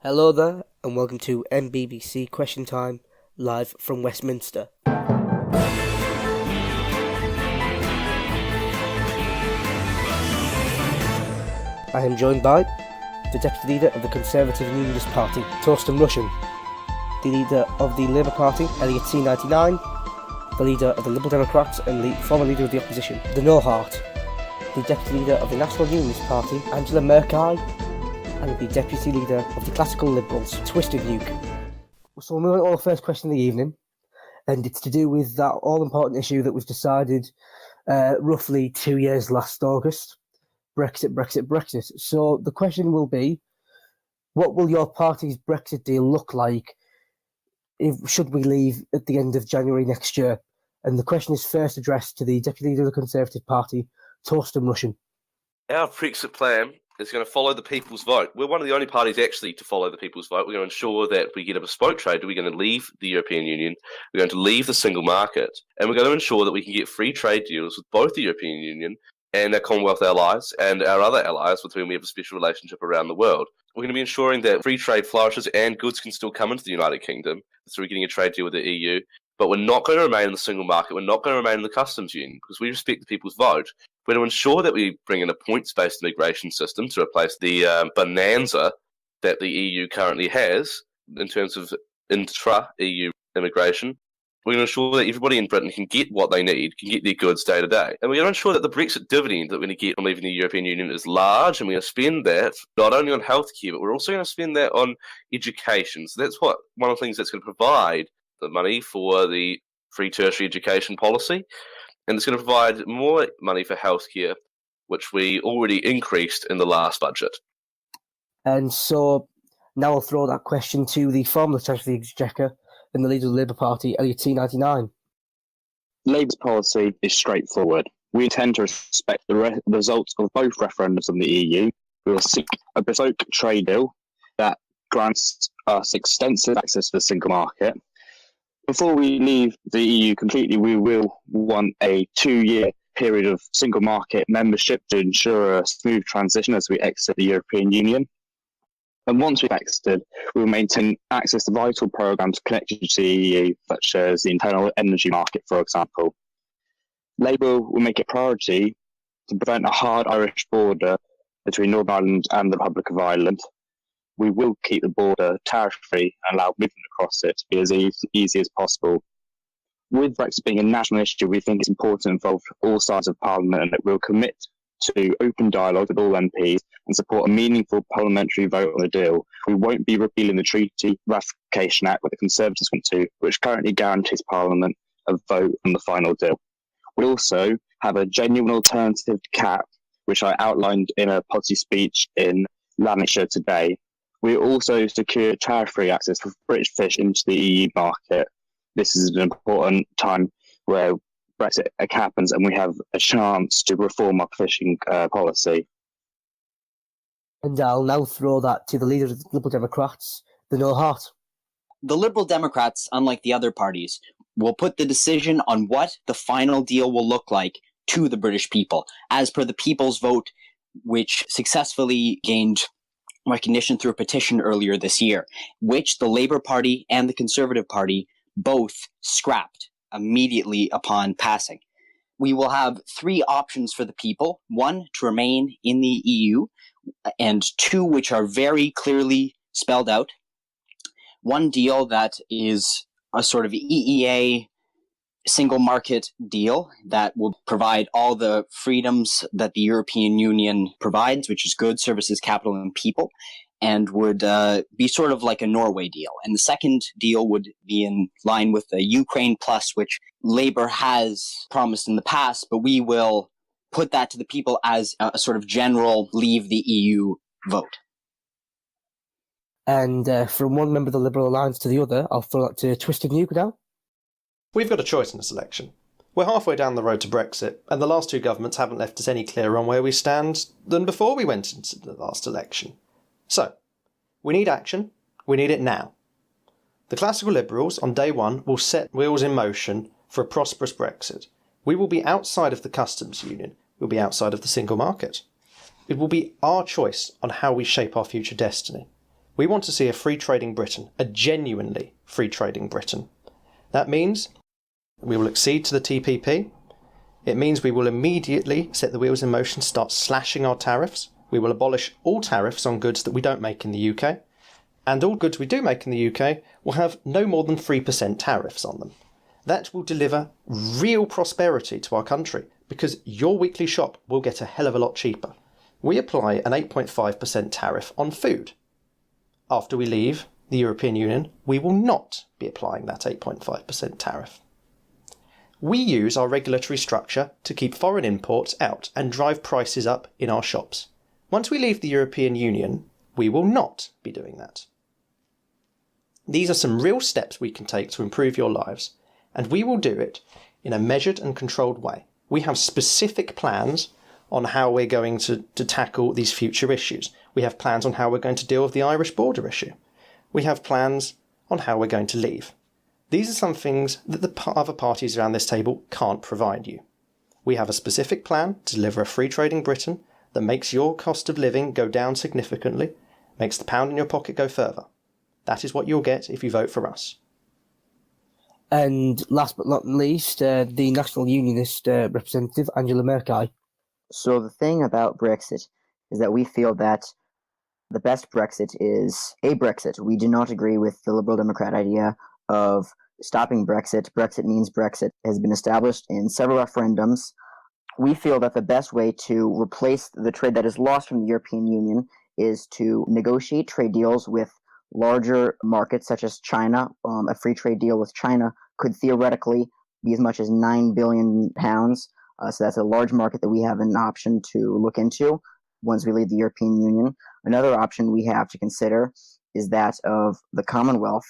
Hello there, and welcome to MBBC Question Time, live from Westminster. I am joined by the Deputy Leader of the Conservative and Unionist Party, Torsten Russian, the Leader of the Labour Party, Elliot C99, the Leader of the Liberal Democrats and former Leader of the Opposition, the No Heart, the Deputy Leader of the National Unionist Party, Angela Merkel, and the Deputy Leader of the Classical Liberals, Twisted Nuke. So we're moving on to the first question of the evening, and it's to do with that all-important issue that was decided roughly 2 years last August, Brexit. So the question will be, what will your party's Brexit deal look like should we leave at the end of January next year? And the question is first addressed to the Deputy Leader of the Conservative Party, Torsten Russian. Our Brexit plan is going to follow the people's vote. We're one of the only parties actually to follow the people's vote. We're going to ensure that we get a bespoke trade. We're going to leave the European Union. We're going to leave the single market. And we're going to ensure that we can get free trade deals with both the European Union and our Commonwealth allies and our other allies with whom we have a special relationship around the world. We're going to be ensuring that free trade flourishes and goods can still come into the United Kingdom through getting a trade deal with the EU. But we're not going to remain in the single market. We're not going to remain in the customs union because we respect the people's vote. We're going to ensure that we bring in a points-based immigration system to replace the bonanza that the EU currently has in terms of intra-EU immigration. We're going to ensure that everybody in Britain can get what they need, can get their goods day to day. And we're going to ensure that the Brexit dividend that we're going to get from leaving the European Union is large, and we're going to spend that not only on healthcare, but we're also going to spend that on education. So that's one of the things that's going to provide the money for the free tertiary education policy. And it's going to provide more money for healthcare, which we already increased in the last budget. And so now I'll throw that question to the former Secretary of the Exchequer and the Leader of the Labour Party, Elliot C99. Labour's policy is straightforward. We intend to respect the results of both referendums in the EU. We will seek a bespoke trade deal that grants us extensive access to the single market. Before we leave the EU completely, we will want a 2-year period of single market membership to ensure a smooth transition as we exit the European Union. And once we've exited, we will maintain access to vital programs connected to the EU, such as the internal energy market, for example. Labour will make it a priority to prevent a hard Irish border between Northern Ireland and the Republic of Ireland. We will keep the border tariff-free and allow movement across it to be as easy as possible. With Brexit being a national issue, we think it's important to involve all sides of Parliament and that we'll commit to open dialogue with all MPs and support a meaningful parliamentary vote on the deal. We won't be repealing the Treaty Ratification Act, what the Conservatives want to, which currently guarantees Parliament a vote on the final deal. We also have a genuine alternative cap, which I outlined in a policy speech in Lanarkshire today. We also secure tariff-free access for British fish into the EU market. This is an important time where Brexit happens and we have a chance to reform our fishing policy. And I'll now throw that to the Leader of the Liberal Democrats, the No Heart. The Liberal Democrats, unlike the other parties, will put the decision on what the final deal will look like to the British people, as per the people's vote, which successfully gained recognition through a petition earlier this year, which the Labour Party and the Conservative Party both scrapped immediately upon passing. We will have 3 options for the people: 1, to remain in the EU, and 2, which are very clearly spelled out. One deal that is a sort of EEA single market deal that will provide all the freedoms that the European Union provides, which is goods, services, capital, and people, and would be sort of like a Norway deal. And the second deal would be in line with the Ukraine Plus, which Labour has promised in the past, but we will put that to the people as a sort of general leave the EU vote. And from one member of the Liberal Alliance to the other, I'll throw that to Twisted Nuke now. We've got a choice in this election. We're halfway down the road to Brexit, and the last 2 governments haven't left us any clearer on where we stand than before we went into the last election. So, we need action. We need it now. The Classical Liberals, on day 1, will set wheels in motion for a prosperous Brexit. We will be outside of the customs union. We'll be outside of the single market. It will be our choice on how we shape our future destiny. We want to see a free trading Britain, a genuinely free trading Britain. That means we will accede to the TPP. It means we will immediately set the wheels in motion, start slashing our tariffs. We will abolish all tariffs on goods that we don't make in the UK. And all goods we do make in the UK will have no more than 3% tariffs on them. That will deliver real prosperity to our country because your weekly shop will get a hell of a lot cheaper. We apply an 8.5% tariff on food. After we leave the European Union, we will not be applying that 8.5% tariff. We use our regulatory structure to keep foreign imports out and drive prices up in our shops. Once we leave the European Union, we will not be doing that. These are some real steps we can take to improve your lives, and we will do it in a measured and controlled way. We have specific plans on how we're going to tackle these future issues. We have plans on how we're going to deal with the Irish border issue. We have plans on how we're going to leave. These are some things that the other parties around this table can't provide you. We have a specific plan to deliver a free trading Britain that makes your cost of living go down significantly, makes the pound in your pocket go further. That is what you'll get if you vote for us. And last but not least, the National Unionist representative, Angela Merkel. So the thing about Brexit is that we feel that the best Brexit is a Brexit. We do not agree with the Liberal Democrat idea of stopping Brexit. Brexit means Brexit has been established in several referendums. We feel that the best way to replace the trade that is lost from the European Union is to negotiate trade deals with larger markets such as China. A free trade deal with China could theoretically be as much as £9 billion. So that's a large market that we have an option to look into once we leave the European Union. Another option we have to consider is that of the Commonwealth.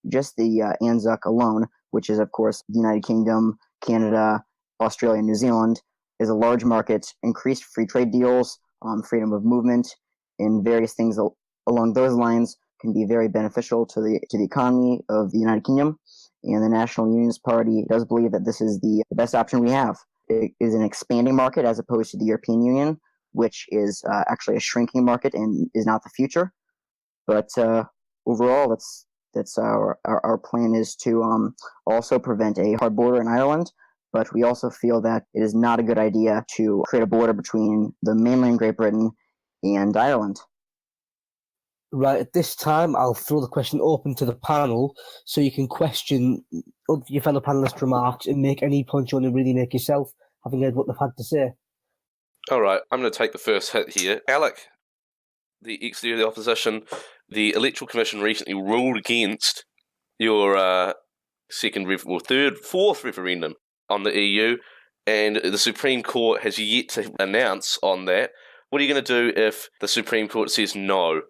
Just the ANZUC alone, which is, of course, the United Kingdom, Canada, Australia, and New Zealand, is a large market. Increased free trade deals, freedom of movement, and various things along those lines can be very beneficial to the economy of the United Kingdom. And the National Unionist Party does believe that this is the best option we have. It is an expanding market as opposed to the European Union, which is actually a shrinking market and is not the future. But overall, that's our plan is to also prevent a hard border in Ireland. But we also feel that it is not a good idea to create a border between the mainland Great Britain and Ireland. Right, at this time, I'll throw the question open to the panel so you can question your fellow panelists' remarks and make any point you want to really make yourself, having heard what they've had to say. All right, I'm going to take the first hit here. Alec, the ex-leader of the opposition, the Electoral Commission recently ruled against your fourth referendum on the EU, and the Supreme Court has yet to announce on that. What are you going to do if the Supreme Court says no?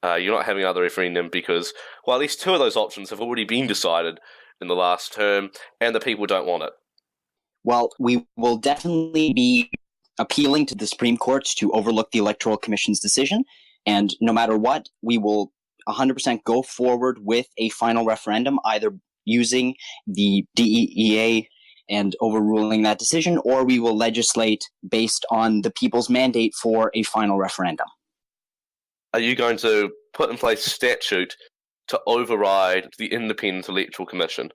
You're not having another referendum because, well, at least two of those options have already been decided in the last term, and the people don't want it. Well, we will definitely be appealing to the Supreme Court to overlook the Electoral Commission's decision, and no matter what, we will 100% go forward with a final referendum, either using the DEEA and overruling that decision, or we will legislate based on the people's mandate for a final referendum. Are you going to put in place a statute to override the Independent Electoral Commission?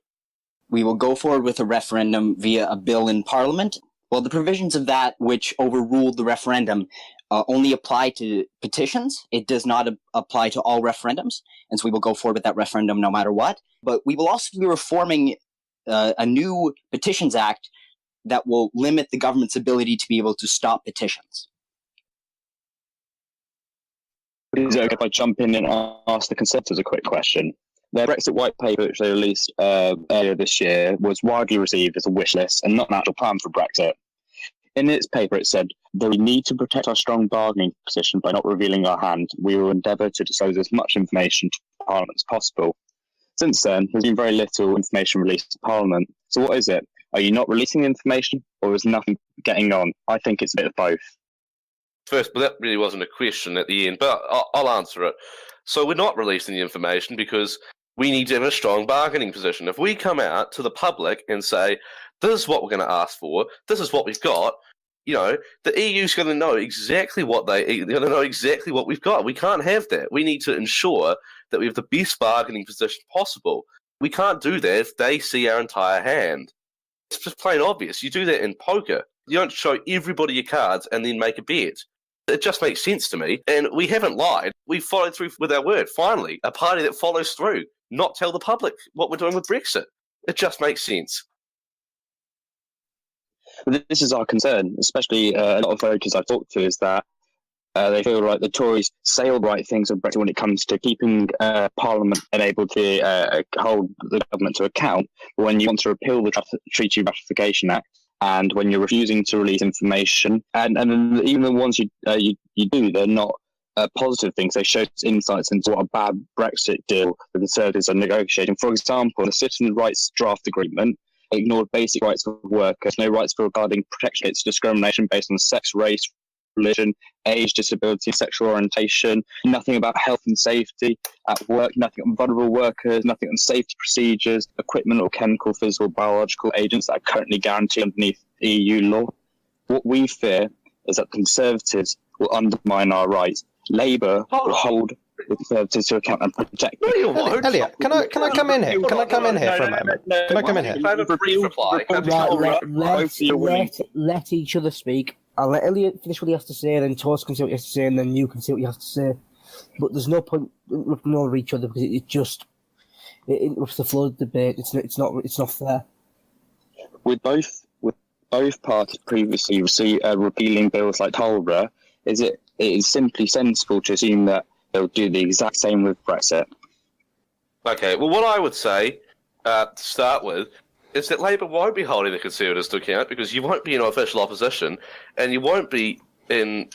We will go forward with a referendum via a bill in Parliament. Well, the provisions of that which overruled the referendum only apply to petitions. It does not apply to all referendums, and so we will go forward with that referendum no matter what. But we will also be reforming a new Petitions Act that will limit the government's ability to be able to stop petitions. Is it okay if I jump in and ask the Conservatives a quick question? Their Brexit white paper, which they released earlier this year, was widely received as a wish list and not an actual plan for Brexit. In its paper, it said that we need to protect our strong bargaining position by not revealing our hand. We will endeavour to disclose as much information to Parliament as possible. Since then, there's been very little information released to Parliament. So what is it? Are you not releasing the information, or is nothing getting on? I think it's a bit of both. First, but that really wasn't a question at the end, but I'll answer it. So we're not releasing the information because we need to have a strong bargaining position. If we come out to the public and say, this is what we're going to ask for, this is what we've got, The EU's going to know exactly they're going to know exactly what we've got. We can't have that. We need to ensure that we have the best bargaining position possible. We can't do that if they see our entire hand. It's just plain obvious. You do that in poker. You don't show everybody your cards and then make a bet. It just makes sense to me. And we haven't lied. We followed through with our word. Finally, a party that follows through, not tell the public what we're doing with Brexit. It just makes sense. This is our concern, especially a lot of voters I've talked to, is that they feel like the Tories say all the right things on Brexit when it comes to keeping Parliament unable to hold the government to account. But when you want to repeal the Treaty Ratification Act, and when you're refusing to release information, and even the ones you do, they're not positive things. They show insights into what a bad Brexit deal the Conservatives are negotiating. For example, the Citizens' Rights Draft Agreement ignored basic rights of workers, no rights regarding protection against discrimination based on sex, race, religion, age, disability, sexual orientation, nothing about health and safety at work, nothing on vulnerable workers, nothing on safety procedures, equipment or chemical, physical, biological agents that are currently guaranteed underneath EU law. What we fear is that Conservatives will undermine our rights. Labour will hold the Conservatives to account and protect them. No, you won't. Elliot, can I come in here? Can I come in here for a moment? Can I come in here? Can I have a brief reply? Let each other speak. I'll let Elliot finish what he has to say, then Toast can say what he has to say, and then you can say what you have to say. But there's no point interrupting over each other because it interrupts the flow of the debate. It's not fair. With both parties previously repealing bills like Tolbra, it is simply sensible to assume that they'll do the exact same with Brexit. Okay, well, what I would say to start with is that Labour won't be holding the Conservatives to account because you won't be in official opposition and you won't be in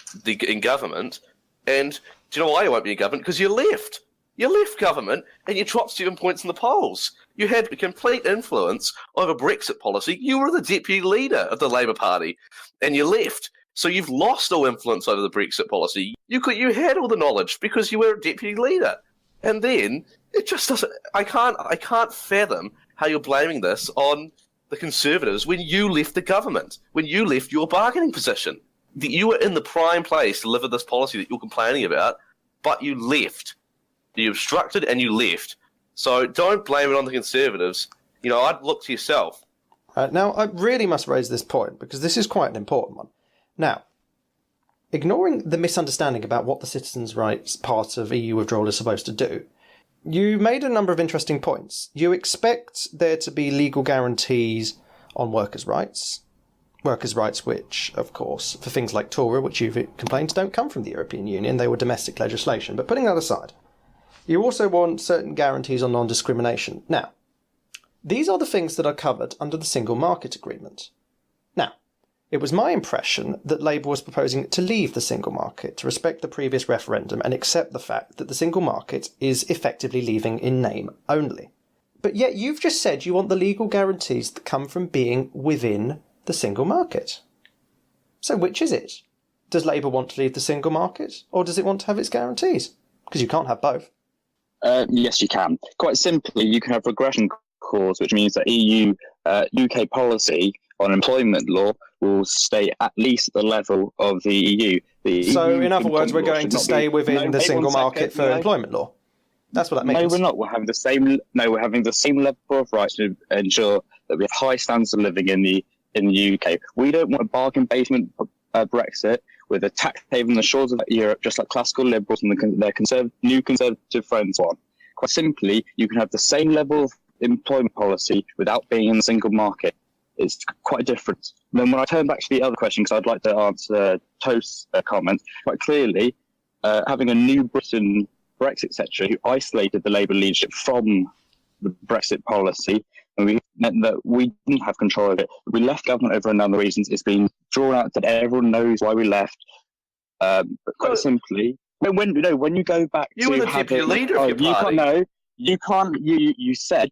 government. And do you know why you won't be in government? Because you left. You left government and you dropped 7 points in the polls. You had complete influence over Brexit policy. You were the deputy leader of the Labour Party and you left. So you've lost all influence over the Brexit policy. You had all the knowledge because you were a deputy leader. And then it just doesn't. I can't fathom how you're blaming this on the Conservatives when you left the government, when you left your bargaining position. That you were in the prime place to deliver this policy that you're complaining about, but you left. You obstructed and you left. So don't blame it on the Conservatives. I'd look to yourself. Now, I really must raise this point because this is quite an important one. Now, ignoring the misunderstanding about what the citizens' rights part of EU withdrawal is supposed to do, you made a number of interesting points. You expect there to be legal guarantees on workers' rights which, of course, for things like TORA, which you've complained, don't come from the European Union, they were domestic legislation. But putting that aside, you also want certain guarantees on non-discrimination. Now, these are the things that are covered under the Single Market Agreement. Now, it was my impression that Labour was proposing to leave the single market, to respect the previous referendum and accept the fact that the single market is effectively leaving in name only. But yet you've just said you want the legal guarantees that come from being within the single market. So which is it? Does Labour want to leave the single market, or does it want to have its guarantees? Because you can't have both. Yes, you can. Quite simply, you can have regression clause, which means that UK policy on employment law will stay at least at the level of the EU. So, in other words, we're going to stay within the single market for employment law. That's what that means. No, we're not. We're having the same. No, we're having the same level of rights to ensure that we have high standards of living in the UK. We don't want a bargain basement Brexit with a tax haven on the shores of Europe, just like classical liberals and their new conservative friends want. Quite simply, you can have the same level of employment policy without being in the single market. It's quite different. Then when I turn back to the other question, because I'd like to answer Toast's comment, quite clearly, having a new Britain Brexit secretary who isolated the Labour leadership from the Brexit policy, and we meant that we didn't have control of it. We left government over a number of reasons. It's been drawn out that everyone knows why we left. But quite simply, when you go back you were the deputy leader of your party. You said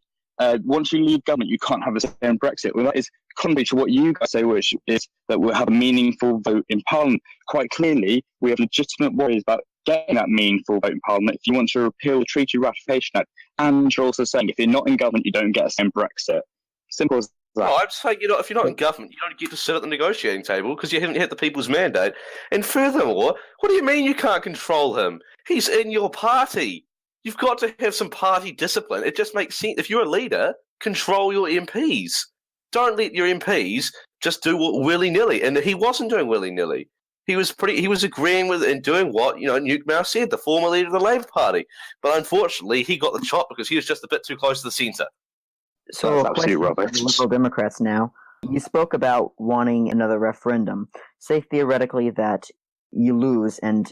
once you leave government, you can't have a same Brexit. Well, that is contrary to what you guys say, which is that we'll have a meaningful vote in Parliament. Quite clearly, we have legitimate worries about getting that meaningful vote in Parliament if you want to repeal the Treaty Ratification Act. And you're also saying if you're not in government, you don't get a same Brexit. Simple as No, I'm saying if you're not in government, you don't get to sit at the negotiating table because you haven't hit the people's mandate. And furthermore, what do you mean you can't control him? He's in your party. You've got to have some party discipline. It just makes sense. If you're a leader, control your MPs. Don't let your MPs just do what willy-nilly. And he wasn't doing willy-nilly. He was agreeing with and doing what Newt Mouse said, the former leader of the Labour Party. But unfortunately, he got the chop because he was just a bit too close to the centre. So, That's a question absolute for rubbish. the Liberal Democrats now. You spoke about wanting another referendum. Say theoretically that you lose and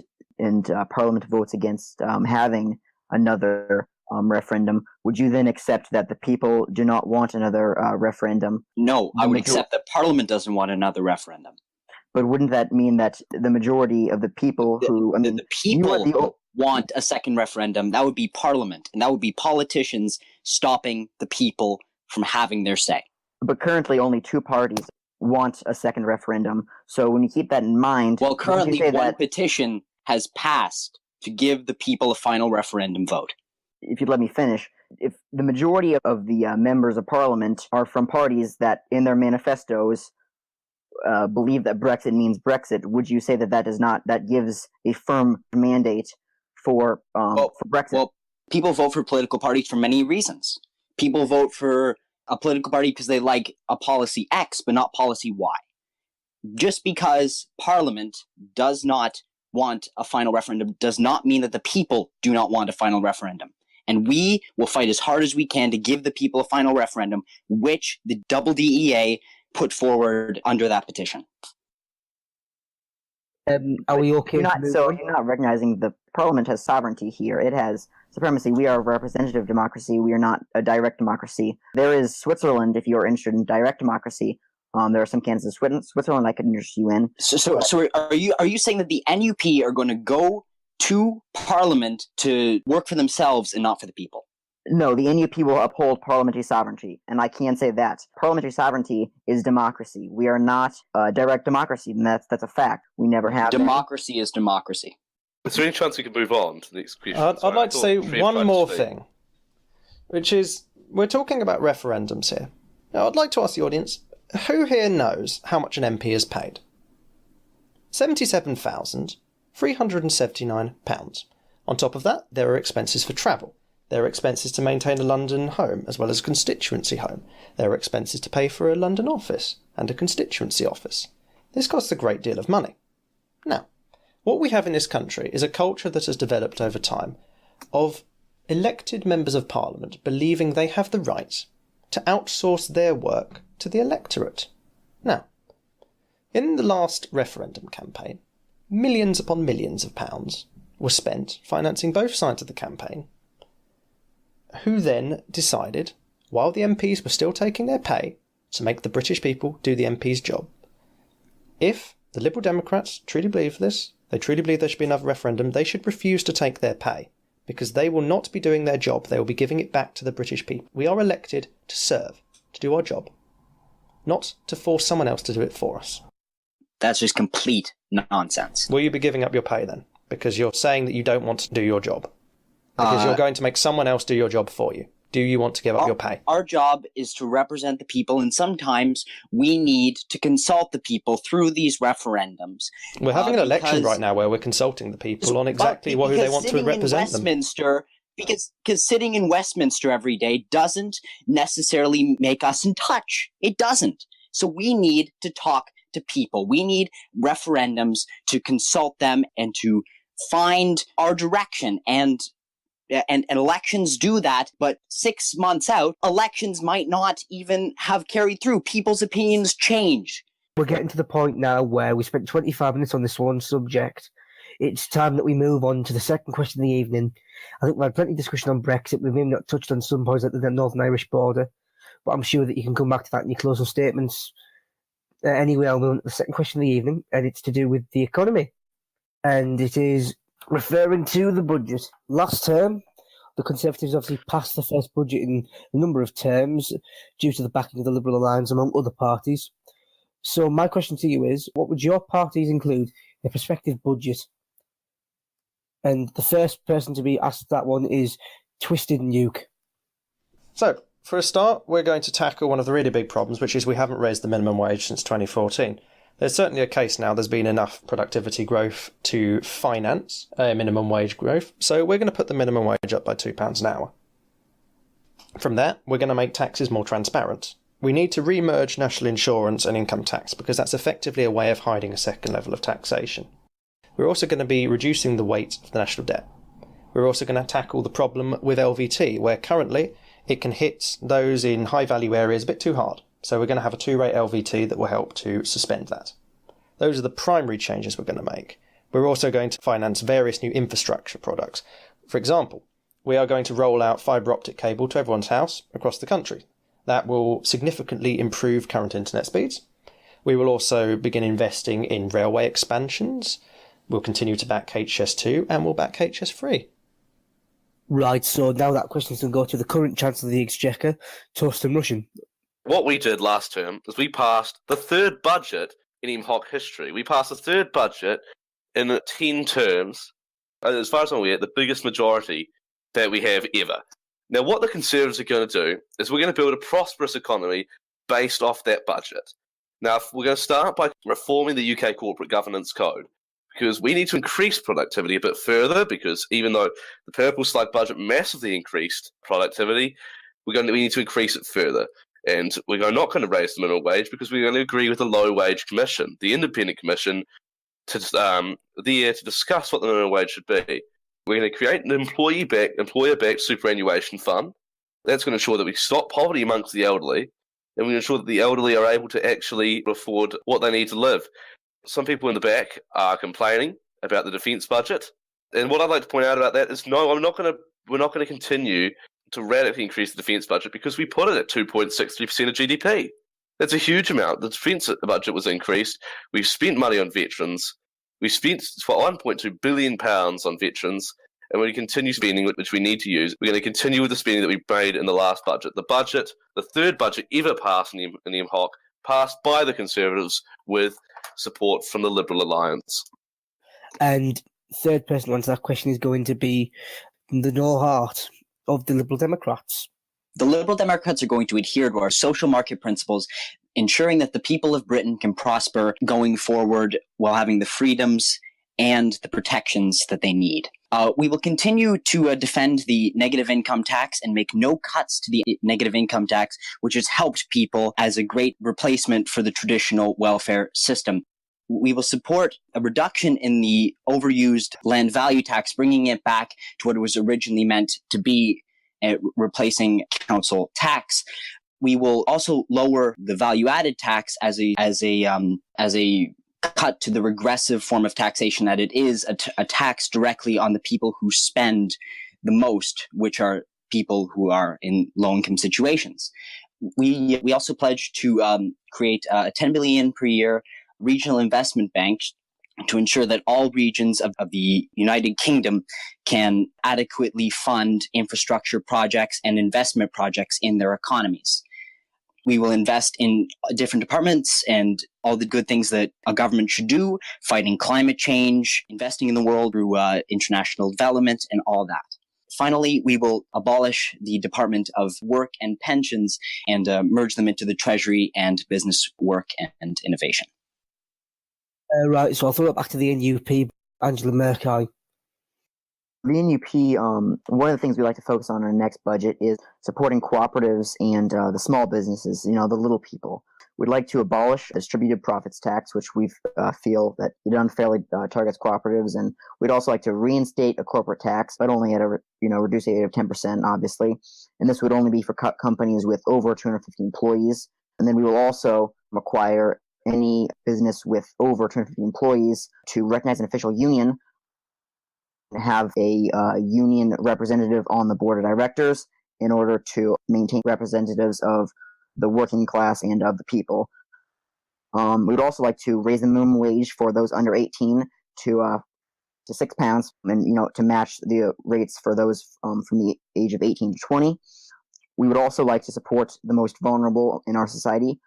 Parliament votes against having another referendum. Would you then accept that the people do not want another referendum? No, I would accept that Parliament doesn't want another referendum. But wouldn't that mean that the majority of the people the people want a second referendum? That would be Parliament, and that would be politicians stopping the people from having their say. But currently, only two parties want a second referendum. So when you keep that in mind, well, currently one petition has passed to give the people a final referendum vote. If you'd let me finish, if the majority of the members of Parliament are from parties that, in their manifestos, believe that Brexit means Brexit, would you say that gives a firm mandate for Brexit? Well, people vote for political parties for many reasons. People vote for a political party because they like a policy X, but not policy Y. Just because Parliament does not want a final referendum does not mean that the people do not want a final referendum. And we will fight as hard as we can to give the people a final referendum, which the double DEA put forward under that petition. Are we okay? You're not recognizing the Parliament has sovereignty here. It has supremacy. We are a representative democracy. We are not a direct democracy. There is Switzerland, if you're interested in direct democracy. There are some candidates in Switzerland I could interest you in. So are you saying that the NUP are going to go to Parliament to work for themselves and not for the people? No, the NUP will uphold parliamentary sovereignty, and I can say that. Parliamentary sovereignty is democracy. We are not a direct democracy, and that's a fact. We never have Democracy is democracy. Is there any chance we can move on to the next question? I'd like to say one more thing, which is, we're talking about referendums here. Now, I'd like to ask the audience, who here knows how much an MP is paid? £77,379. On top of that, there are expenses for travel. There are expenses to maintain a London home, as well as a constituency home. There are expenses to pay for a London office and a constituency office. This costs a great deal of money. Now, what we have in this country is a culture that has developed over time of elected members of Parliament believing they have the right to outsource their work to the electorate. Now, in the last referendum campaign, millions upon millions of pounds were spent financing both sides of the campaign, who then decided, while the MPs were still taking their pay, to make the British people do the MP's job. If the Liberal Democrats truly believe this, they truly believe there should be another referendum, they should refuse to take their pay, because they will not be doing their job, they will be giving it back to the British people. We are elected to serve, to do our job, not to force someone else to do it for us. That's just complete nonsense. Will you be giving up your pay then? Because you're saying that you don't want to do your job. Because you're going to make someone else do your job for you. Do you want to give up your pay? Our job is to represent the people, and sometimes we need to consult the people through these referendums. We're having an election right now where we're consulting the people on exactly who they want to represent them. Because sitting in Westminster every day doesn't necessarily make us in touch. It doesn't. So we need to talk to people. We need referendums to consult them and to find our direction. And elections do that, but 6 months out, elections might not even have carried through. People's opinions change. We're getting to the point now where we spent 25 minutes on this one subject. It's time that we move on to the second question of the evening. I think we've had plenty of discussion on Brexit. We've maybe not touched on some points at the Northern Irish border, but I'm sure that you can come back to that in your closing statements. Anyway, I'll move on to the second question of the evening, and it's to do with the economy. And it is referring to the budget. Last term, the Conservatives obviously passed the first budget in a number of terms due to the backing of the Liberal Alliance among other parties. So my question to you is, what would your parties include in a prospective budget? And the first person to be asked that one is Twisted Nuke. So, For a start, we're going to tackle one of the really big problems, which is we haven't raised the minimum wage since 2014. There's certainly a case now there's been enough productivity growth to finance a minimum wage growth, so we're going to put the minimum wage up by £2 an hour. From there, we're going to make taxes more transparent. We need to re-merge national insurance and income tax because that's effectively a way of hiding a second level of taxation. We're also going to be reducing the weight of the national debt. We're also going to tackle the problem with LVT, where currently it can hit those in high-value areas a bit too hard. So we're going to have a 2-rate LVT that will help to suspend that. Those are the primary changes we're going to make. We're also going to finance various new infrastructure products. For example, we are going to roll out fibre optic cable to everyone's house across the country. That will significantly improve current internet speeds. We will also begin investing in railway expansions. We'll continue to back HS2 and we'll back HS3. Right, so now that question's going to go to the current Chancellor of the Exchequer, Torsten Russian. What we did last term is we passed the third budget in IMHOC history. We passed the third budget in 10 terms. As far as I'm aware, the biggest majority that we have ever. Now, what the Conservatives are going to do is we're going to build a prosperous economy based off that budget. Now, we're going to start by reforming the UK Corporate Governance Code because we need to increase productivity a bit further because even though the Purple Slug budget massively increased productivity, we need to increase it further. And we're not going to raise the minimum wage because we're going to agree with the Low Wage Commission, the independent commission, to discuss what the minimum wage should be. We're going to create an employer-backed superannuation fund. That's going to ensure that we stop poverty amongst the elderly, and we ensure that the elderly are able to actually afford what they need to live. Some people in the back are complaining about the defence budget, and what I'd like to point out about that is we're not going to continue to radically increase the defence budget because we put it at 2.63% of GDP. That's a huge amount. The defence budget was increased. We've spent money on veterans. We spent £1.2 billion on veterans, and we continue spending, which we need to use. We're going to continue with the spending that we made in the last budget. The third budget ever passed in the IMHOC, passed by the Conservatives with support from the Liberal Alliance. And third person to answer that question is going to be the no heart of the Liberal Democrats. The Liberal Democrats are going to adhere to our social market principles, ensuring that the people of Britain can prosper going forward while having the freedoms and the protections that they need. We will continue to defend the negative income tax and make no cuts to the negative income tax, which has helped people as a great replacement for the traditional welfare system. We will support a reduction in the overused land value tax, bringing it back to what it was originally meant to be, replacing council tax. We will also lower the value-added tax as a cut to the regressive form of taxation that it is, a tax directly on the people who spend the most, which are people who are in low-income situations. We also pledge to create a $10 billion per year regional investment bank to ensure that all regions of the United Kingdom can adequately fund infrastructure projects and investment projects in their economies. We will invest in different departments and all the good things that a government should do, fighting climate change, investing in the world through international development, and all that. Finally, we will abolish the Department of Work and Pensions and merge them into the Treasury and Business, Work and Innovation. Right, so I'll throw it back to the NUP, Angela Merkel. The NUP, one of the things we like to focus on in our next budget is supporting cooperatives and the small businesses, the little people. We'd like to abolish a distributed profits tax, which we feel that it unfairly targets cooperatives, and we'd also like to reinstate a corporate tax, but only at a reduced rate of 10%, obviously. And this would only be for companies with over 250 employees. And then we will also require any business with over 250 employees to recognize an official union, have a union representative on the board of directors in order to maintain representatives of the working class and of the people. We'd also like to raise the minimum wage for those under 18 to £6, and to match the rates for those from the age of 18 to 20. We would also like to support the most vulnerable in our society,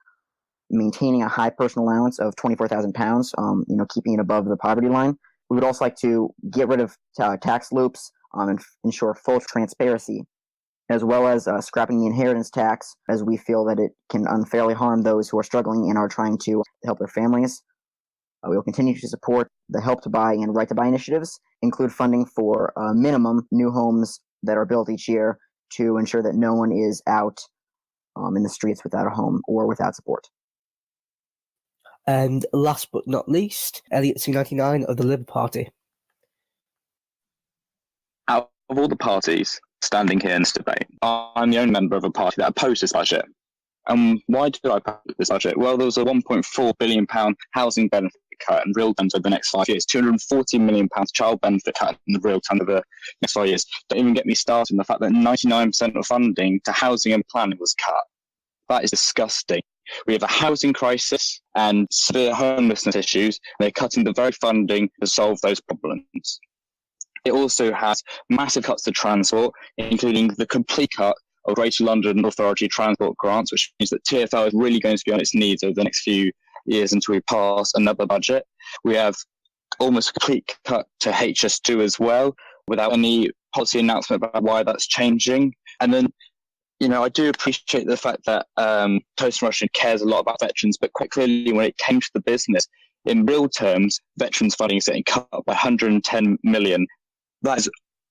maintaining a high personal allowance of £24,000, keeping it above the poverty line. We would also like to get rid of tax loops and ensure full transparency as well as scrapping the inheritance tax, as we feel that it can unfairly harm those who are struggling and are trying to help their families. We will continue to support the Help to Buy and Right to Buy initiatives, include funding for minimum new homes that are built each year to ensure that no one is out in the streets without a home or without support. And last but not least, Elliot C99 of the Labour Party. Out of all the parties standing here in this debate, I'm the only member of a party that opposed this budget. Why did I oppose this budget? Well, there was a £1.4 billion housing benefit cut in real terms over the next 5 years, £240 million child benefit cut in the real terms over the next 5 years. Don't even get me started on the fact that 99% of funding to housing and planning was cut. That is disgusting. We have a housing crisis and severe homelessness issues, and they're cutting the very funding to solve those problems. It also has massive cuts to transport, including the complete cut of Greater London Authority transport grants, which means that TfL is really going to be on its knees over the next few years until we pass another budget. We have almost a complete cut to HS2 as well, without any policy announcement about why that's changing. And then, I do appreciate the fact that Toast Russian cares a lot about veterans, but quite clearly when it came to the business, in real terms, veterans funding is getting cut by 110 million. That is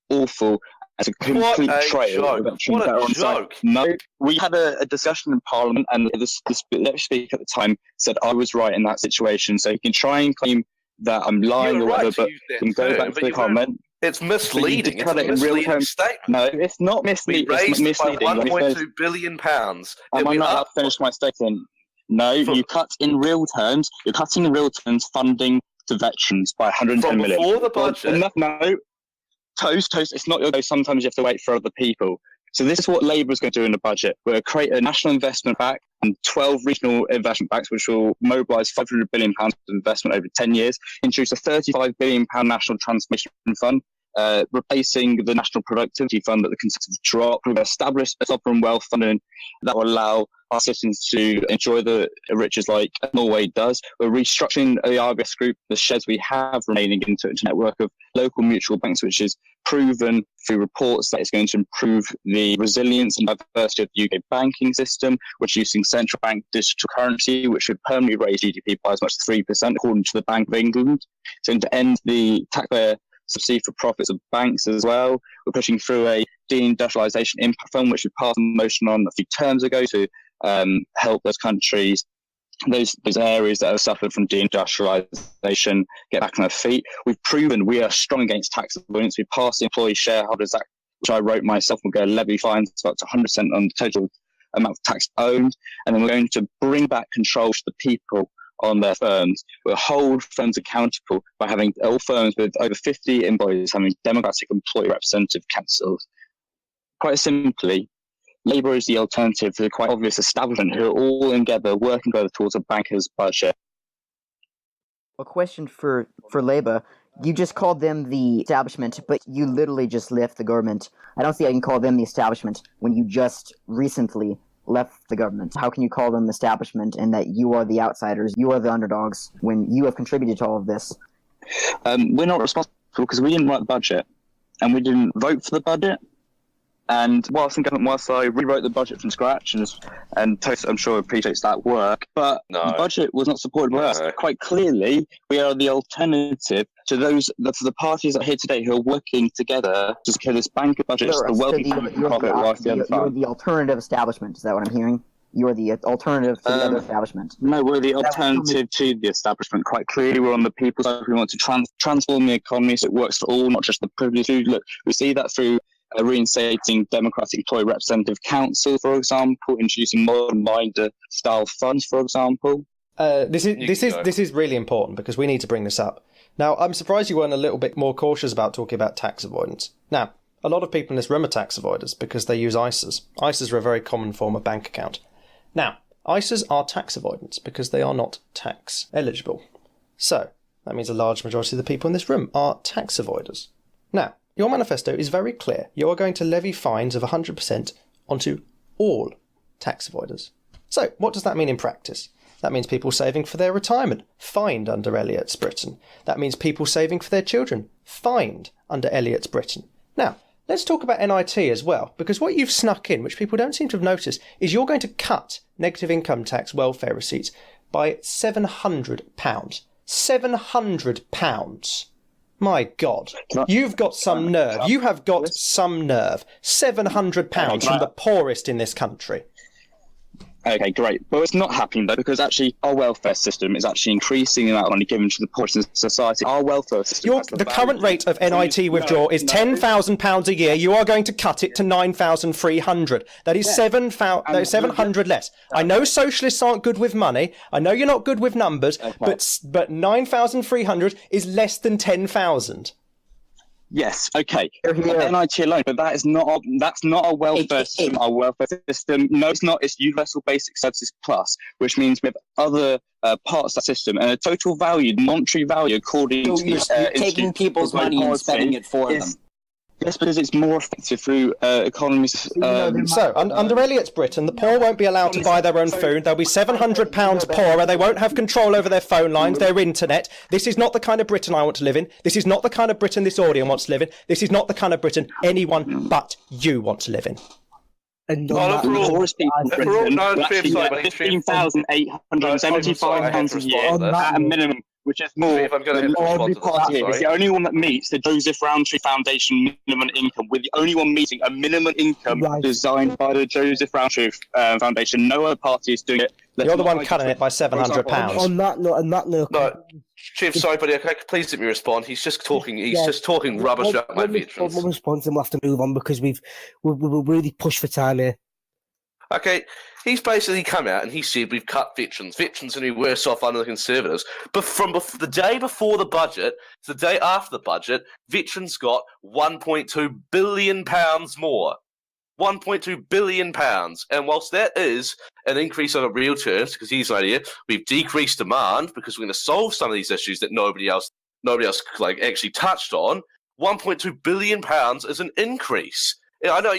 awful. As a complete betrayal. What a joke. No, we had a discussion in Parliament, and the speaker at the time said I was right in that situation. So you can try and claim that I'm lying or whatever, but you can go back to the comment. It's misleading. It's a misleading statement. No, it's not misleading. We raised by £1.2 billion. Am I not allowed to finish my statement? No, you cut in real terms. You're cutting in real terms funding to veterans by 110 million. Before the budget. No. Toast, it's not your go. Sometimes you have to wait for other people. So this is what Labour is going to do in the budget. We're going to create a national investment bank and 12 regional investment banks, which will mobilise £500 billion of investment over 10 years, introduce a £35 billion national transformation fund, replacing the National Productivity Fund that the Conservatives dropped. We're going to establish a sovereign wealth fund that will allow our citizens to enjoy the riches like Norway does. We're restructuring the RBS group, the shares we have remaining into a network of local mutual banks, which is proven through reports that it's going to improve the resilience and diversity of the UK banking system. We're using central bank digital currency, which should permanently raise GDP by as much as 3%, according to the Bank of England. So to end the taxpayer subsidy for profits of banks as well. We're pushing through a deindustrialisation impact fund, which we passed a motion on a few terms ago to help those countries, those areas that have suffered from deindustrialisation, get back on their feet. We've proven we are strong against tax avoidance. We passed the Employee Shareholders Act, which I wrote myself. We're going to levy fines up to 100% on the total amount of tax owned. And then we're going to bring back control to the people on their firms. We'll hold firms accountable by having all firms with over 50 employees having democratic employee representative councils. Quite simply, Labour is the alternative to the quite obvious establishment who are all together working together towards a banker's budget. A question for Labour. You just called them the establishment, but you literally just left the government. I don't see how you can call them the establishment when you just recently left the government. How can you call them establishment and that you are the outsiders, you are the underdogs, when you have contributed to all of this? We're not responsible because we didn't write the budget and we didn't vote for the budget. And whilst I rewrote the budget from scratch, and Toast, I'm sure, appreciates that work, but the budget was not supported by us. Quite clearly, we are the alternative to the parties that are here today who are working together to secure this bank budget. Sure, the wealthy profit whilst the other You're the alternative establishment. Is that what I'm hearing? You are the alternative to the other establishment. No, we're the alternative to the establishment. Quite clearly, we're on the people's side. We want to transform the economy so it works for all, not just the privileged. Look, we see that through reinstating Democratic Employee Representative Council, for example, introducing modern minder style funds, for example. This is really important because we need to bring this up. Now, I'm surprised you weren't a little bit more cautious about talking about tax avoidance. Now, a lot of people in this room are tax avoiders because they use ISAs. ISAs are a very common form of bank account. Now, ISAs are tax avoidance because they are not tax eligible. So, that means a large majority of the people in this room are tax avoiders. Now, your manifesto is very clear. You are going to levy fines of 100% onto all tax avoiders. So, what does that mean in practice? That means people saving for their retirement, fined under Elliot's Britain. That means people saving for their children, fined under Elliot's Britain. Now, Let's talk about NIT as well, because what you've snuck in, which people don't seem to have noticed, is you're going to cut negative income tax welfare receipts by £700. £700. My God. You've got some nerve. You have got some nerve. £700 from the poorest in this country. Okay, great. But it's not happening, though, because actually our welfare system is actually increasing the amount of money given to the poorest in society. Our welfare system... The current rate of NIT withdrawal is £10,000 a year. You are going to cut it to £9,300. That is £700 less. I know socialists aren't good with money. I know you're not good with numbers, but £9,300 is less than £10,000. Yes, okay. NIT alone, but that's not our welfare system. Our welfare system, no, it's not. It's Universal Basic Services Plus, which means we have other parts of that system, and the total value, the monetary value, according to you're taking people's money and spending it for them. Yes, because it's more effective through economies. So, under Elliot's Britain, the poor won't be allowed to buy their own food. They'll be £700 poorer. They won't have control over their phone lines, their internet. This is not the kind of Britain I want to live in. This is not the kind of Britain this audience wants to live in. This is not the kind of Britain anyone but you want to live in. And the poorest people in Britain actually get £15,875 a year at a minimum, which is more than every party here. It's the only one that meets the Joseph Rowntree Foundation minimum income. We're the only one meeting a minimum income designed by the Joseph Rowntree Foundation. No other party is doing it. You're the one cutting it by £700. On that note, no, Chief, sorry, buddy. Please let me respond. He's just talking. Just talking rubbish about my veterans. One response, and we'll have to move on because we're really pushed for time here. Okay, he's basically come out and he said we've cut veterans. Veterans are going to be worse off under the Conservatives. But from the day before the budget to the day after the budget, veterans got £1.2 billion more. £1.2 billion. And whilst that is an increase on real terms, because here's an idea, we've decreased demand because we're going to solve some of these issues that nobody else actually touched on. £1.2 billion is an increase. I know,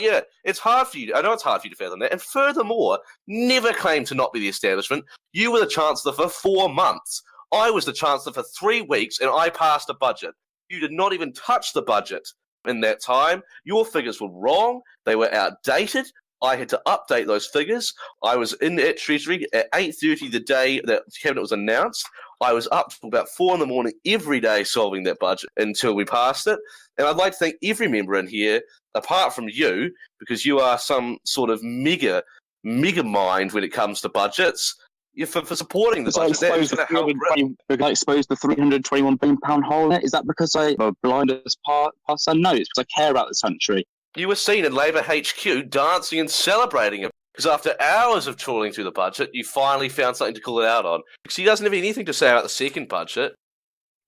it's hard for you. I know it's hard for you to fathom that. And furthermore, never claim to not be the establishment. You were the Chancellor for 4 months. I was the Chancellor for 3 weeks, and I passed a budget. You did not even touch the budget in that time. Your figures were wrong. They were outdated. I had to update those figures. I was in at Treasury at 8:30 the day that Cabinet was announced. I was up till about 4 a.m. every day solving that budget until we passed it. And I'd like to thank every member in here, apart from you, because you are some sort of mega mind when it comes to budgets, for supporting the budget. That's going to help. I exposed the £321 billion hole in it. Is that because I'm a blind as person? No, it's because I care about this country. You were seen in Labour HQ dancing and celebrating it. Because after hours of trawling through the budget, you finally found something to call it out on. Because he doesn't have anything to say about the second budget.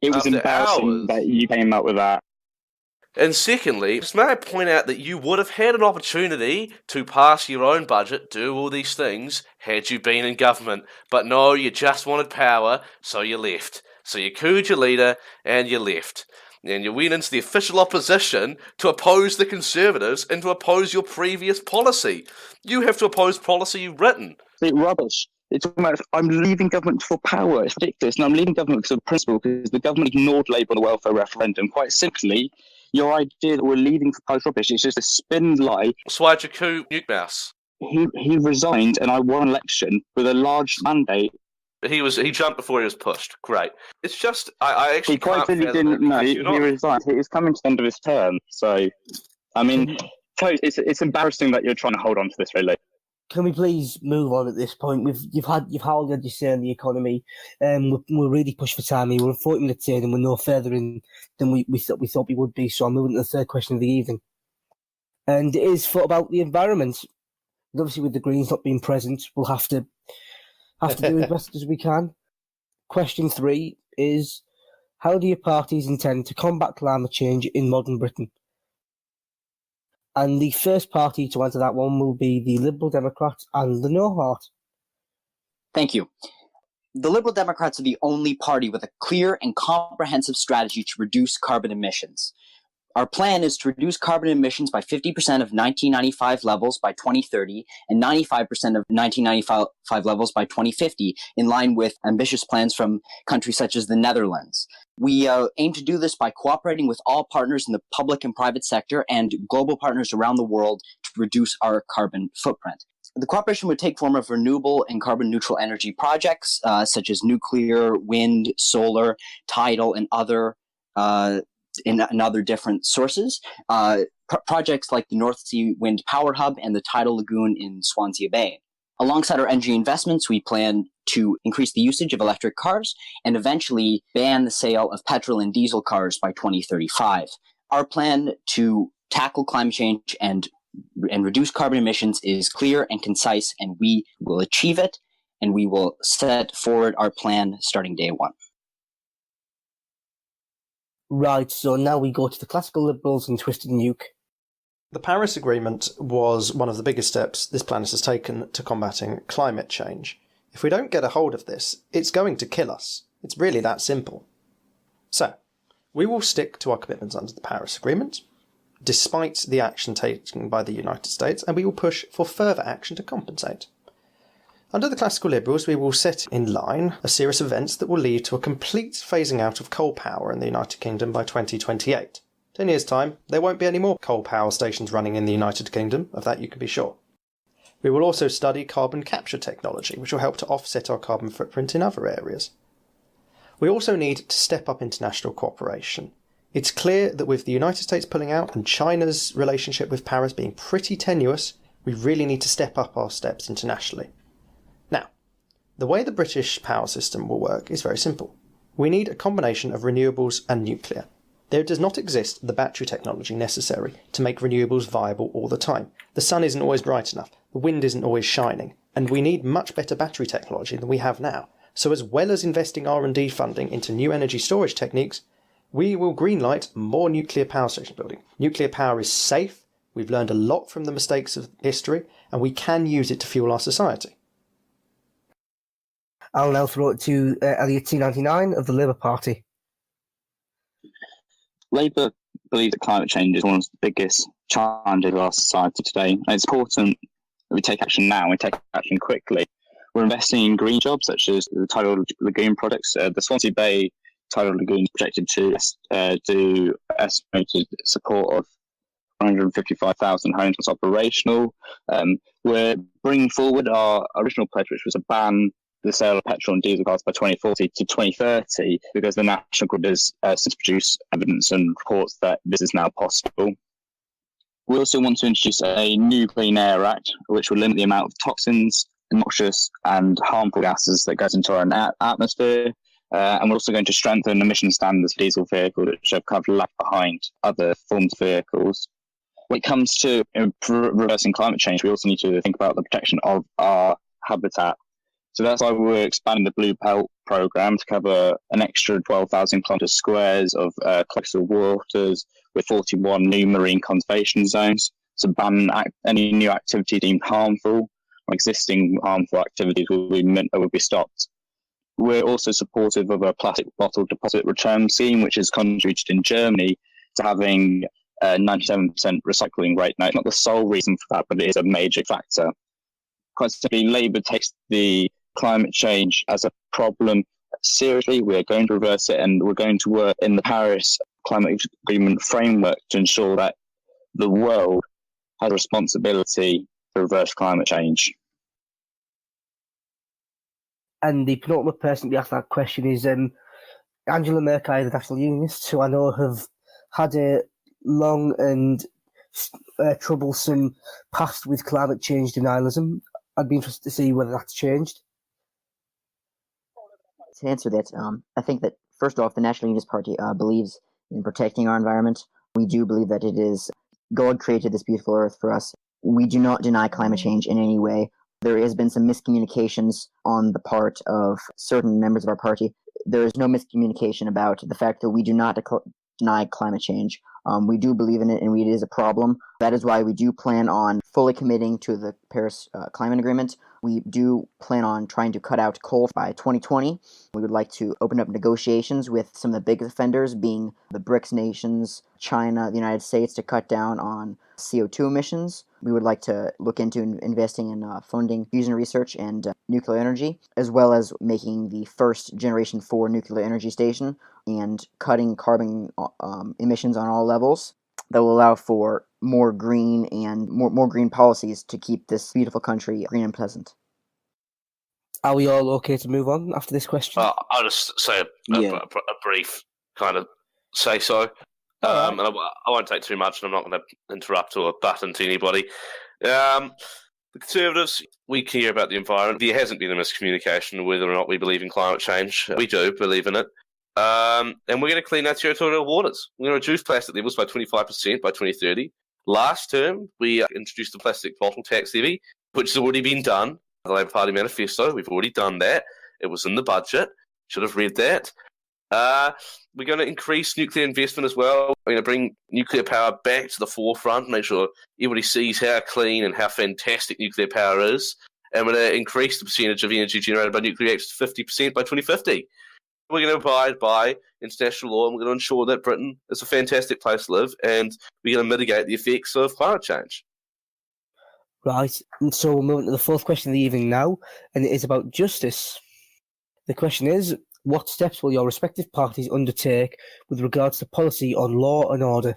It was embarrassing that you came up with that. And secondly, just may I point out that you would have had an opportunity to pass your own budget, do all these things, had you been in government. But no, you just wanted power, so you left. So you cooed your leader, and you left. And you went into the official opposition to oppose the Conservatives and to oppose your previous policy. You have to oppose policy you've written. It's rubbish. It's talking about I'm leaving government for power. It's ridiculous. And I'm leaving government because of principle, because the government ignored Labour on the welfare referendum. Quite simply, your idea that we're leaving for power is rubbish. It's just a spin lie. So why'd you coup Nuke Mouse? He resigned and I won an election with a large mandate. He jumped before he was pushed. Great. It's just I actually he quite really didn't know. He resigned. He was coming to the end of his term. So, I mean, it's embarrassing that you're trying to hold on to this, really. Can we please move on at this point? You've held your say on the economy. We're really pushed for time here. We're 40 minutes in, and we're no further in than we thought we would be. So I'm moving to the third question of the evening, and it is about the environment. And obviously, with the Greens not being present, we'll have to do as best as we can. Question 3 is: how do your parties intend to combat climate change in modern Britain? And the first party to answer that one will be the Liberal Democrats and the No Heart. Thank you. The Liberal Democrats are the only party with a clear and comprehensive strategy to reduce carbon emissions. Our plan is to reduce carbon emissions by 50% of 1995 levels by 2030 and 95% of 1995 levels by 2050, in line with ambitious plans from countries such as the Netherlands. We aim to do this by cooperating with all partners in the public and private sector and global partners around the world to reduce our carbon footprint. The cooperation would take form of renewable and carbon neutral energy projects such as nuclear, wind, solar, tidal, and other different sources. Projects like the North Sea Wind Power Hub and the Tidal Lagoon in Swansea Bay. Alongside our energy investments, we plan to increase the usage of electric cars and eventually ban the sale of petrol and diesel cars by 2035. Our plan to tackle climate change and reduce carbon emissions is clear and concise, and we will achieve it, and we will set forward our plan starting day one. Right, so now we go to the classical liberals and Twisted Nuke. The Paris Agreement was one of the biggest steps this planet has taken to combating climate change. If we don't get a hold of this, it's going to kill us. It's really that simple. So, we will stick to our commitments under the Paris Agreement, despite the action taken by the United States, and we will push for further action to compensate. Under the classical liberals, we will set in line a series of events that will lead to a complete phasing out of coal power in the United Kingdom by 2028. 10 years' time, there won't be any more coal power stations running in the United Kingdom, of that you can be sure. We will also study carbon capture technology, which will help to offset our carbon footprint in other areas. We also need to step up international cooperation. It's clear that with the United States pulling out and China's relationship with Paris being pretty tenuous, we really need to step up our steps internationally. Now, the way the British power system will work is very simple. We need a combination of renewables and nuclear. There does not exist the battery technology necessary to make renewables viable all the time. The sun isn't always bright enough, the wind isn't always shining, and we need much better battery technology than we have now. So as well as investing R&D funding into new energy storage techniques, we will greenlight more nuclear power station building. Nuclear power is safe, we've learned a lot from the mistakes of history, and we can use it to fuel our society. I'll now throw it to Elliot T99 of the Labour Party. Labour believes that climate change is one of the biggest challenges of our society today, and it's important that we take action now and we take action quickly. We're investing in green jobs such as the Tidal Lagoon projects. The Swansea Bay Tidal Lagoon is projected to do estimated support of 155,000 homes once operational. We're bringing forward our original pledge, which was a ban the sale of petrol and diesel cars by 2040 to 2030, because the National Grid has since produced evidence and reports that this is now possible. We also want to introduce a new Clean Air Act, which will limit the amount of toxins, noxious and harmful gases that goes into our atmosphere. And we're also going to strengthen emission standards for diesel vehicles, which have kind of left behind other forms of vehicles. When it comes to reversing climate change, we also need to think about the protection of our habitat. So that's why we're expanding the Blue Belt program to cover an extra 12,000 kilometres squares of coastal waters with 41 new marine conservation zones to ban any new activity deemed harmful, or existing harmful activities will be stopped. We're also supportive of a plastic bottle deposit return scheme, which has contributed in Germany to having a 97% recycling rate. Now, it's not the sole reason for that, but it is a major factor. Quite simply, Labour takes the climate change as a problem seriously. We're going to reverse it, and we're going to work in the Paris Climate Agreement framework to ensure that the world has a responsibility to reverse climate change. And the penultimate person to be asked that question is Angela Merkel, the National Unionists, who I know have had a long and troublesome past with climate change denialism. I'd be interested to see whether that's changed. To answer that, I think that, first off, the National Unionist Party believes in protecting our environment. We do believe that it is God created this beautiful earth for us. We do not deny climate change in any way. There has been some miscommunications on the part of certain members of our party. There is no miscommunication about the fact that we do not deny climate change. We do believe in it, and it is a problem. That is why we do plan on fully committing to the Paris Climate Agreement. We do plan on trying to cut out coal by 2020. We would like to open up negotiations with some of the big offenders, being the BRICS nations, China, the United States, to cut down on CO2 emissions. We would like to look into investing in funding fusion research and nuclear energy, as well as making the first Generation 4 nuclear energy station and cutting carbon emissions on all levels. That will allow for more green and more green policies to keep this beautiful country green and pleasant. Are we all okay to move on after this question? I'll just say a brief kind of say so. And I won't take too much, and I'm not going to interrupt or butt into anybody. The Conservatives, we care about the environment. There hasn't been a miscommunication whether or not we believe in climate change. We do believe in it. And we're going to clean our territorial waters. We're going to reduce plastic levels by 25% by 2030. Last term, we introduced the plastic bottle tax levy, which has already been done. The Labour Party manifesto, we've already done that. It was in the budget. Should have read that. We're going to increase nuclear investment as well. We're going to bring nuclear power back to the forefront, make sure everybody sees how clean and how fantastic nuclear power is. And we're going to increase the percentage of energy generated by nuclear reactors to 50% by 2050. We're going to abide by international law, and we're going to ensure that Britain is a fantastic place to live, and we're going to mitigate the effects of climate change. Right, and so we'll move on to the fourth question of the evening now, and it is about justice. The question is, what steps will your respective parties undertake with regards to policy on law and order?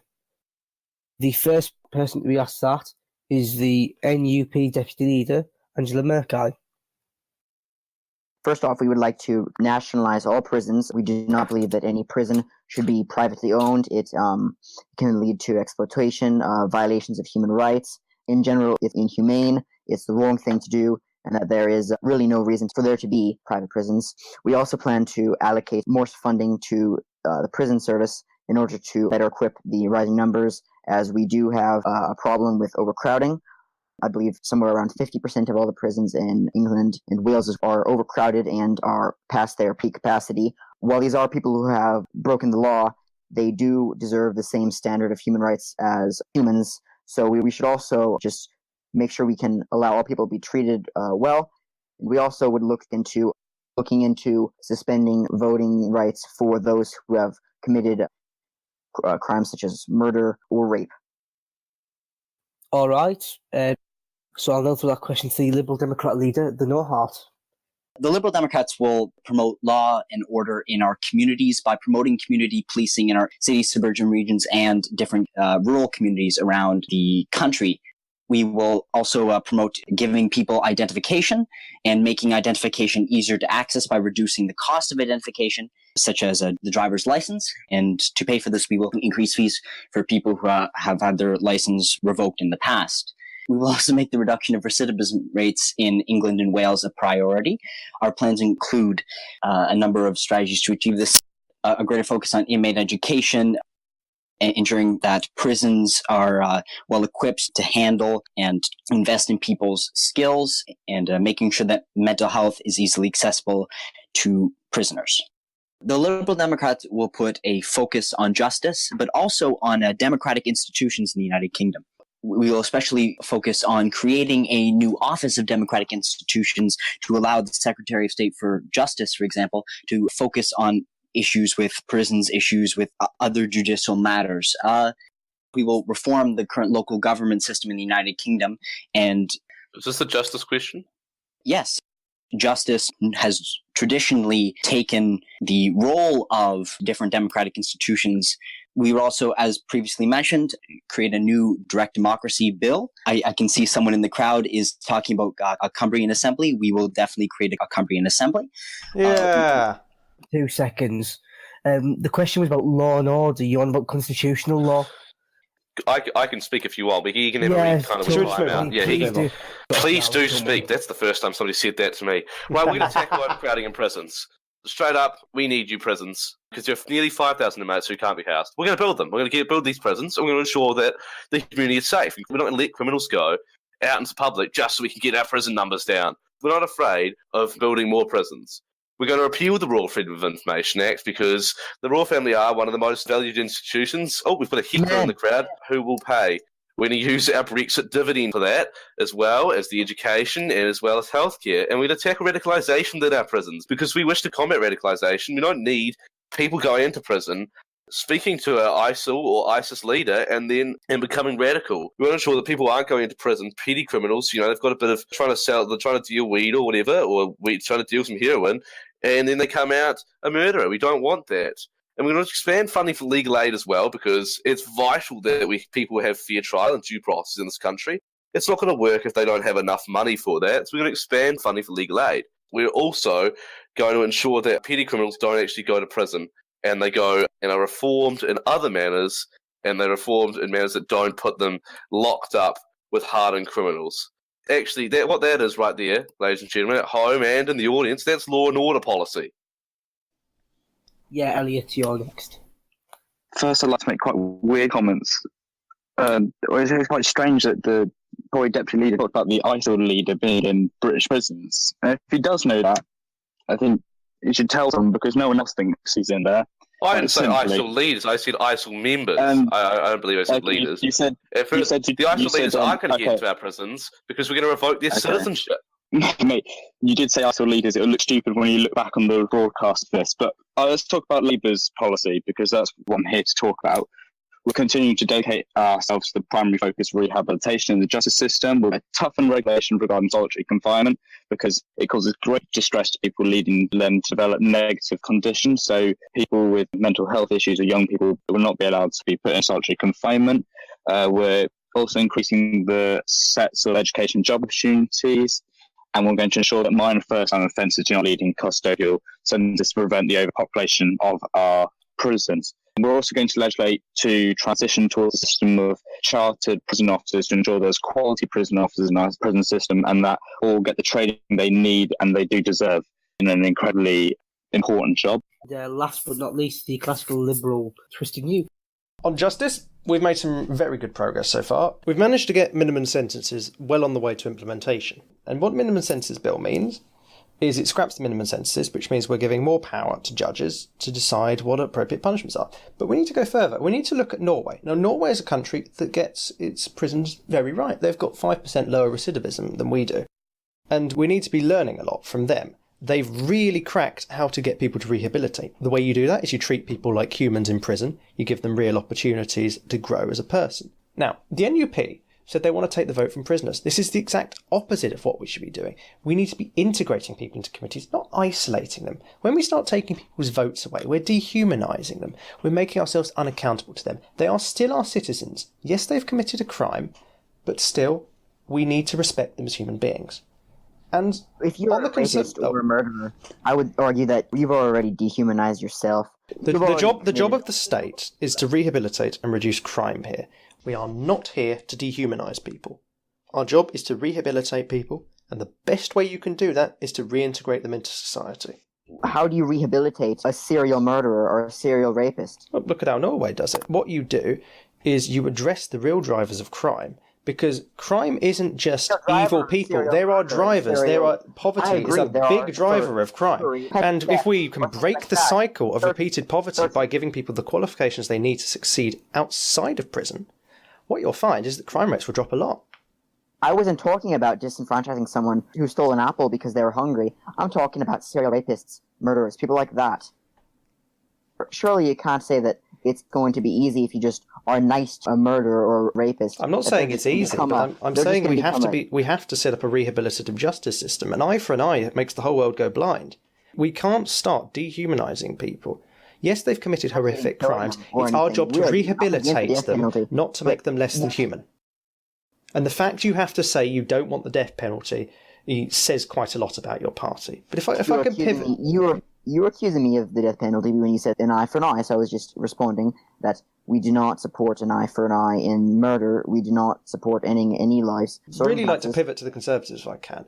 The first person to be asked that is the NUP Deputy Leader, Angela Merkel. First off, we would like to nationalize all prisons. We do not believe that any prison should be privately owned. It can lead to exploitation, violations of human rights. In general, it's inhumane. It's the wrong thing to do, and that there is really no reason for there to be private prisons. We also plan to allocate more funding to the prison service in order to better equip the rising numbers, as we do have a problem with overcrowding. I believe somewhere around 50% of all the prisons in England and Wales are overcrowded and are past their peak capacity. While these are people who have broken the law, they do deserve the same standard of human rights as humans. So we should also just make sure we can allow all people to be treated well. And we also would looking into suspending voting rights for those who have committed crimes such as murder or rape. All right. So I'll now throw that question to the Liberal Democrat leader, the No Heart. The Liberal Democrats will promote law and order in our communities by promoting community policing in our cities, suburban regions, and different rural communities around the country. We will also promote giving people identification and making identification easier to access by reducing the cost of identification, such as the driver's license. And to pay for this, we will increase fees for people who have had their license revoked in the past. We will also make the reduction of recidivism rates in England and Wales a priority. Our plans include a number of strategies to achieve this, a greater focus on inmate education, ensuring that prisons are well equipped to handle and invest in people's skills, and making sure that mental health is easily accessible to prisoners. The Liberal Democrats will put a focus on justice, but also on democratic institutions in the United Kingdom. We will especially focus on creating a new Office of Democratic Institutions to allow the Secretary of State for Justice, for example, to focus on issues with prisons, issues with other judicial matters. We will reform the current local government system in the United Kingdom. And is this a justice question? Yes. Justice has traditionally taken the role of different democratic institutions. We will also, as previously mentioned, create a new direct democracy bill. I can see someone in the crowd is talking about a Cumbrian Assembly. We will definitely create a Cumbrian Assembly. Yeah. 2 seconds. The question was about law and order. You on about constitutional law? I can speak if you want, but you can have Yeah, a kind of please time out. Yeah, do. Please do speak. That's the first time somebody said that to me. Right, we're going to tackle overcrowding in prisons. Straight up, we need you prisons, because there are nearly 5,000 inmates who can't be housed. We're going to build them. We're going to build these prisons, and we're going to ensure that the community is safe. We're not going to let criminals go out into public just so we can get our prison numbers down. We're not afraid of building more prisons. We're going to repeal the Royal Freedom of Information Act because the royal family are one of the most valued institutions. Oh, we've got a heckler in the crowd. Who will pay? We're going to use our Brexit dividend for that, as well as the education and as well as healthcare. And we're going to tackle radicalisation in our prisons because we wish to combat radicalisation. We don't need people going into prison speaking to an ISIL or ISIS leader and becoming radical. We want to ensure that people aren't going into prison, petty criminals, they've got a bit of trying to deal weed or whatever, or trying to deal some heroin, and then they come out a murderer. We don't want that. And we're going to expand funding for legal aid as well, because it's vital that people have fair trial and due process in this country. It's not going to work if they don't have enough money for that. So we're going to expand funding for legal aid. We're also going to ensure that petty criminals don't actually go to prison, and they go and are reformed in other manners, and they're reformed in manners that don't put them locked up with hardened criminals. Actually, what that is right there, ladies and gentlemen, at home and in the audience, that's law and order policy. Yeah, Elliot, you're next. First, I'd like to make quite weird comments. It's quite strange that the Tory deputy leader talked about the ISIL leader being in British prisons. If he does know that, I think he should tell them, because no one else thinks he's in there. I didn't say ISIL leaders. I said ISIL members. I don't believe I said leaders. You said the ISIL leaders aren't going to get into our prisons because we're going to revoke their citizenship. Mate, you did say ISIL leaders. It will look stupid when you look back on the broadcast of this. But let's talk about Labour's policy, because that's what I'm here to talk about. We're continuing to dedicate ourselves to the primary focus of rehabilitation in the justice system. We'll toughen regulation regarding solitary confinement, because it causes great distress to people, leading them to develop negative conditions. So people with mental health issues or young people will not be allowed to be put in solitary confinement. We're also increasing the sets of education job opportunities. And we're going to ensure that minor first-time offences do not lead in custodial sentences to prevent the overpopulation of our prisons. We're also going to legislate to transition towards a system of chartered prison officers to ensure there's quality prison officers in our prison system, and that all get the training they need and they do deserve in an incredibly important job. Last but not least, the classical liberal twisting you. On justice, we've made some very good progress so far. We've managed to get minimum sentences well on the way to implementation. And what minimum sentences bill means is it scraps the minimum sentences, which means we're giving more power to judges to decide what appropriate punishments are. But we need to go further. We need to look at Norway. Now, Norway is a country that gets its prisons very right. They've got 5% lower recidivism than we do. And we need to be learning a lot from them. They've really cracked how to get people to rehabilitate. The way you do that is you treat people like humans in prison. You give them real opportunities to grow as a person. Now, the NUP said they want to take the vote from prisoners. This is the exact opposite of what we should be doing. We need to be integrating people into committees, not isolating them. When we start taking people's votes away, we're dehumanising them. We're making ourselves unaccountable to them. They are still our citizens. Yes, they've committed a crime, but still, we need to respect them as human beings. And if you're a rapist or a murderer, I would argue that you've already dehumanized yourself. The job of the state is to rehabilitate and reduce crime here. We are not here to dehumanize people. Our job is to rehabilitate people, and the best way you can do that is to reintegrate them into society. How do you rehabilitate a serial murderer or a serial rapist? Well, look at how Norway does it. What you do is you address the real drivers of crime. Because crime isn't just evil people. There are drivers. Poverty is a big driver of crime. And if we can break the cycle of repeated poverty by giving people the qualifications they need to succeed outside of prison, what you'll find is that crime rates will drop a lot. I wasn't talking about disenfranchising someone who stole an apple because they were hungry. I'm talking about serial rapists, murderers, people like that. Surely you can't say that it's going to be easy if you just are nice to a murderer or a rapist. I'm not saying it's easy, but I'm saying we have to set up a rehabilitative justice system. An eye for an eye makes the whole world go blind. We can't start dehumanising people. Yes, they've committed horrific crimes. It's our job to rehabilitate them, not to make them less than human. And the fact you have to say you don't want the death penalty says quite a lot about your party. But if I can pivot... You were accusing me of the death penalty when you said an eye for an eye, so I was just responding that we do not support an eye for an eye in murder. We do not support ending any lives. I'd really like to pivot to the Conservatives if I can,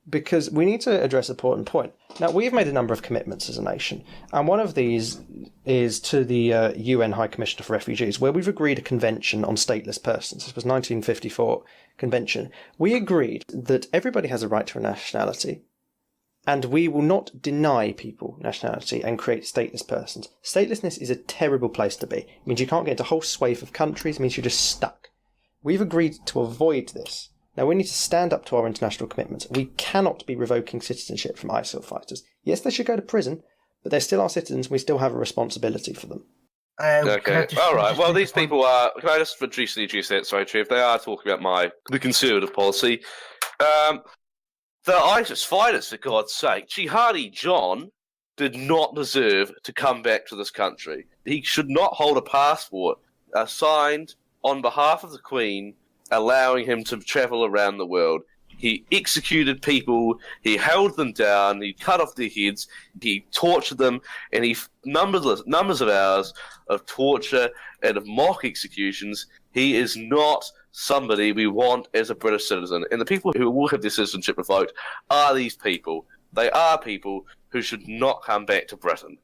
because we need to address an important point. Now, we've made a number of commitments as a nation, and one of these is to the UN High Commissioner for Refugees, where we've agreed a convention on stateless persons. This was 1954 convention. We agreed that everybody has a right to a nationality, And we will not deny people nationality and create stateless persons. Statelessness is a terrible place to be. It means you can't get into a whole swathe of countries. It means you're just stuck. We've agreed to avoid this. Now we need to stand up to our international commitments. We cannot be revoking citizenship from ISIL fighters. Yes, they should go to prison, but they're still our citizens and we still have a responsibility for them. Okay, all right. Well, these people are... Can I just address that? Sorry, Trev. They are talking about the conservative policy. The ISIS fighters, for God's sake. Jihadi John did not deserve to come back to this country. He should not hold a passport signed on behalf of the Queen, allowing him to travel around the world. He executed people, he held them down, he cut off their heads, he tortured them, and he numbers of hours of torture and of mock executions. He is not somebody we want as a British citizen. And the people who will have their citizenship revoked are these people. They are people who should not come back to Britain.